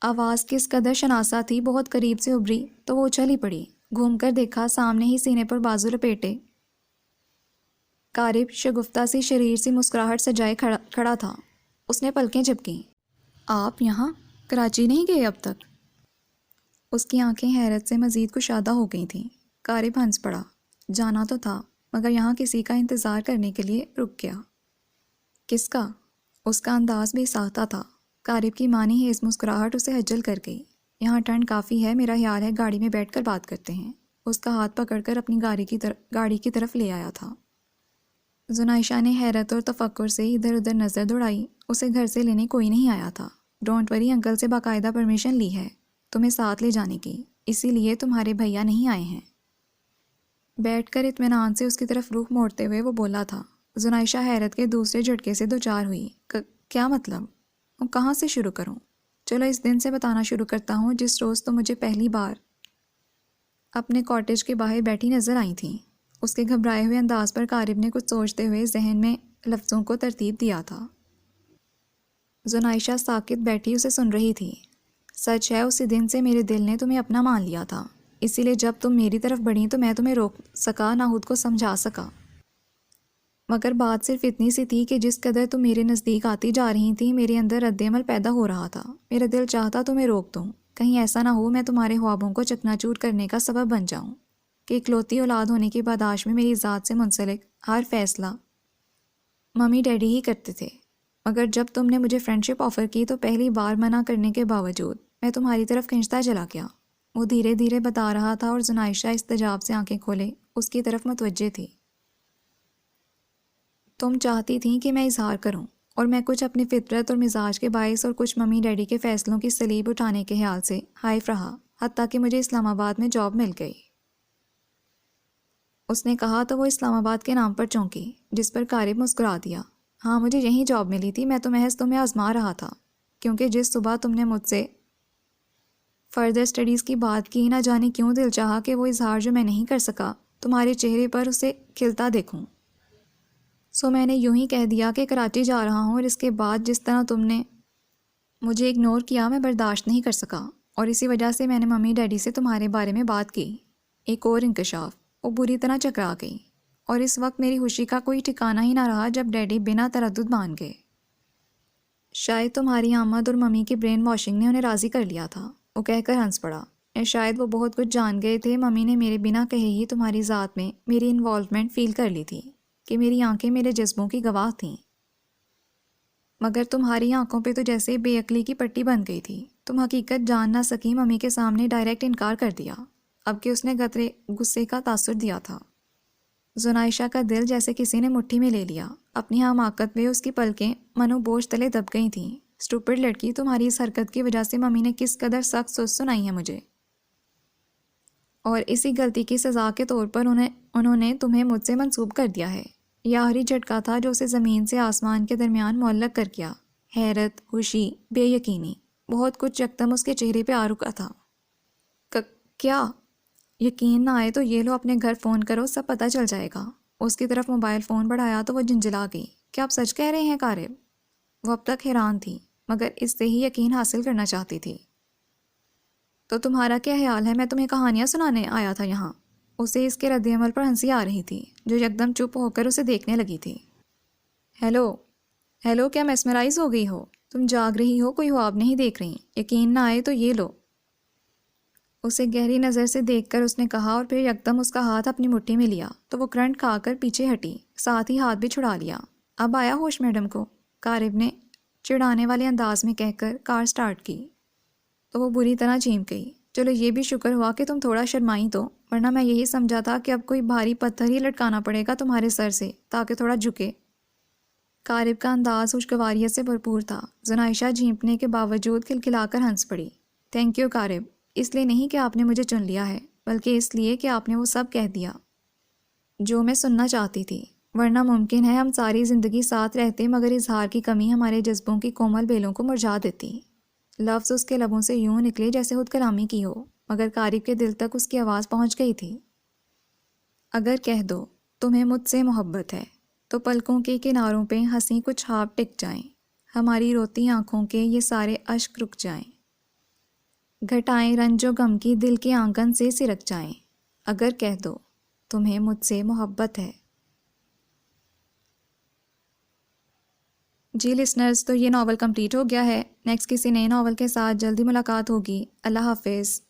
S1: آواز کس قدر شناسا تھی، بہت قریب سے ابھری تو وہ اچھل ہی پڑی۔ گھوم کر دیکھا، سامنے ہی سینے پر بازو لپیٹے قارب شگفتہ سی شریر سی مسکراہٹ سجائے کھڑا تھا۔ اس نے پلکیں جھپکیں۔ آپ یہاں؟ کراچی نہیں گئے اب تک؟ اس کی آنکھیں حیرت سے مزید کشادہ ہو گئی تھیں۔ قارب ہنس پڑا۔ جانا تو تھا، مگر یہاں کسی کا انتظار کرنے کے لیے رک گیا۔ کس کا؟ اس کا انداز بے ساختہ تھا۔ قارب کی مانی ہیز مسکراہٹ اسے ہجل کر گئی۔ یہاں ٹھنڈ کافی ہے، میرا خیال ہے گاڑی میں بیٹھ کر بات کرتے ہیں۔ اس کا ہاتھ پکڑ کر اپنی گاڑی کی طرف لے آیا تھا۔ زنائشہ نے حیرت اور تفکر سے ادھر ادھر نظر دوڑائی۔ اسے گھر سے لینے کوئی نہیں آیا تھا۔ ڈونٹ وری، انکل سے باقاعدہ پرمیشن لی ہے تمہیں ساتھ لے جانے کی، اسی لیے تمہارے بھیا نہیں آئے ہیں۔ بیٹھ کر اطمینان سے اس کی طرف رخ موڑتے ہوئے وہ بولا تھا۔ زنائشہ حیرت کے دوسرے جھٹکے سے دوچار ہوئی۔ کیا مطلب؟ کہاں سے شروع کروں؟ چلو اس دن سے بتانا شروع کرتا ہوں جس روز تو مجھے پہلی بار اپنے کاٹیج کے باہر بیٹھی نظر آئی تھیں۔ اس کے گھبرائے ہوئے انداز پر قارب نے کچھ سوچتے ہوئے ذہن میں لفظوں کو ترتیب دیا تھا۔ زنائشہ ساکت بیٹھی اسے سن رہی تھی۔ سچ ہے، اسی دن سے میرے دل نے تمہیں اپنا مان لیا تھا، اسی لیے جب تم میری طرف بڑھیں تو میں تمہیں روک سکا نہ خود کو سمجھا سکا۔ مگر بات صرف اتنی سی تھی کہ جس قدر تم میرے نزدیک آتی جا رہی تھی، میرے اندر رد عمل پیدا ہو رہا تھا۔ میرا دل چاہتا تمہیں روک دوں، کہیں ایسا نہ ہو میں تمہارے خوابوں کو چکنا چور کرنے کا سبب بن جاؤں کہ اکلوتی اولاد ہونے کی پاداش میں میری ذات سے منسلک ہر فیصلہ ممی ڈیڈی ہی کرتے تھے، مگر جب تم نے مجھے فرینڈشپ آفر کی تو پہلی بار منع کرنے کے باوجود میں تمہاری طرف کھنچتا چلا گیا۔ وہ دھیرے دھیرے بتا رہا تھا اور زنائشہ استجاب سے آنکھیں کھولے اس کی طرف متوجہ تھی۔ تم چاہتی تھیں کہ میں اظہار کروں اور میں کچھ اپنی فطرت اور مزاج کے باعث اور کچھ ممی ڈیڈی کے فیصلوں کی سلیب اٹھانے کے خیال سے حائف رہا، حتیٰ کہ مجھے اسلام آباد میں جاب مل گئی۔ اس نے کہا تو وہ اسلام آباد کے نام پر چونکی، جس پر قارب مسکرا دیا۔ ہاں مجھے یہیں جاب ملی تھی، میں تو محض تمہیں آزما رہا تھا، کیونکہ جس صبح تم نے مجھ سے فردر اسٹڈیز کی بات کی، نہ جانے کیوں دل چاہا کہ وہ اظہار جو میں نہیں کر سکا تمہارے چہرے پر اسے کھلتا دیکھوں۔ سو میں نے یوں ہی کہہ دیا کہ کراچی جا رہا ہوں، اور اس کے بعد جس طرح تم نے مجھے اگنور کیا میں برداشت نہیں کر سکا، اور اسی وجہ سے میں نے ممی ڈیڈی سے تمہارے بارے میں بات کی۔ ایک اور انکشاف، وہ بری طرح چکرا گئی، اور اس وقت میری خوشی کا کوئی ٹھکانہ ہی نہ رہا جب ڈیڈی بنا تردد مان گئے۔ شاید تمہاری آمد اور ممی کی برین واشنگ نے انہیں راضی کر لیا تھا، وہ کہہ کر ہنس پڑا۔ شاید وہ بہت کچھ جان گئے تھے، ممی نے میرے بنا کہے ہی تمہاری ذات میں میری انوالومنٹ فیل کر لی تھی کہ میری آنکھیں میرے جذبوں کی گواہ تھیں، مگر تمہاری آنکھوں پہ تو جیسے بے عقلی کی پٹی بن گئی تھی۔ تم حقیقت جان نہ سکی، ممی کے سامنے ڈائریکٹ انکار کر دیا، اب کہ اس نے قطرے غصے کا تاثر دیا تھا۔ زنائشہ کا دل جیسے کسی نے مٹھی میں لے لیا، اپنی حماقت میں اس کی پلکیں منو بوجھ تلے دب گئی تھیں۔ اسٹوپڈ لڑکی، تمہاری اس حرکت کی وجہ سے ممی نے کس قدر سخت سوچ سنائی ہے مجھے، اور اسی غلطی کی سزا کے طور پر انہوں نے تمہیں مجھ سے منسوب کر دیا ہے۔ یہ آخری جھٹکا تھا جو اسے زمین سے آسمان کے درمیان معلق کر گیا۔ حیرت، خوشی، بے یقینی، بہت کچھ یکدم اس کے چہرے پہ آ رکا تھا۔ کیا؟ یقین نہ آئے تو یہ لو، اپنے گھر فون کرو، سب پتہ چل جائے گا۔ اس کی طرف موبائل فون بڑھایا تو وہ جھنجھلا گئی۔ کیا آپ سچ کہہ رہے ہیں قارب؟ وہ اب تک حیران تھی، مگر اس سے ہی یقین حاصل کرنا چاہتی تھی۔ تو تمہارا کیا خیال ہے میں تمہیں کہانیاں سنانے آیا تھا یہاں؟ اسے اس کے رد عمل پر ہنسی آ رہی تھی، جو یکدم چپ ہو کر اسے دیکھنے لگی تھی۔ ہیلو، کیا میسمرائز ہو گئی ہو؟ تم جاگ رہی ہو، کوئی خواب نہیں دیکھ رہی؟ یقین نہ آئے تو یہ لو۔ اسے گہری نظر سے دیکھ کر اس نے کہا، اور پھر یکدم اس کا ہاتھ اپنی مٹھی میں لیا تو وہ کرنٹ کھا کر پیچھے ہٹی، ساتھ ہی ہاتھ بھی چھڑا لیا۔ اب آیا ہوش میڈم کو؟ قارب نے چڑھانے والے انداز میں کہہ کر کار سٹارٹ کی تو وہ بری طرح چینپ گئی۔ چلو یہ بھی شکر ہوا کہ تم تھوڑا شرمائی تو، ورنہ میں یہی سمجھا تھا کہ اب کوئی بھاری پتھر ہی لٹکانا پڑے گا تمہارے سر سے تاکہ تھوڑا جھکے۔ قارب کا انداز خوشگواریت سے بھرپور تھا۔ زنائشہ جھینپنے کے باوجود کھلکھلا کر ہنس پڑی۔ تھینک یو قارب، اس لیے نہیں کہ آپ نے مجھے چن لیا ہے، بلکہ اس لیے کہ آپ نے وہ سب کہہ دیا جو میں سننا چاہتی تھی، ورنہ ممکن ہے ہم ساری زندگی ساتھ رہتے مگر اظہار کی کمی ہمارے جذبوں کی کومل بیلوں کو مرجھا دیتی۔ لفظ اس کے لبوں سے یوں نکلے جیسے خود کلامی کی ہو، مگر قارب کے دل تک اس کی آواز پہنچ گئی تھی۔ اگر کہہ دو تمہیں مجھ سے محبت ہے تو پلکوں کے کناروں پہ ہنسی کچھ ہاپ ٹک جائیں، ہماری روتی آنکھوں کے یہ سارے اشک رک جائیں، گھٹائیں رنج و غم کی دل کے آنگن سے سرک جائیں، اگر کہہ دو تمہیں مجھ سے محبت ہے۔ جی لسنرز، تو یہ ناول کمپلیٹ ہو گیا ہے۔ نیکسٹ کسی نئے ناول کے ساتھ جلدی ملاقات ہوگی۔ اللہ حافظ۔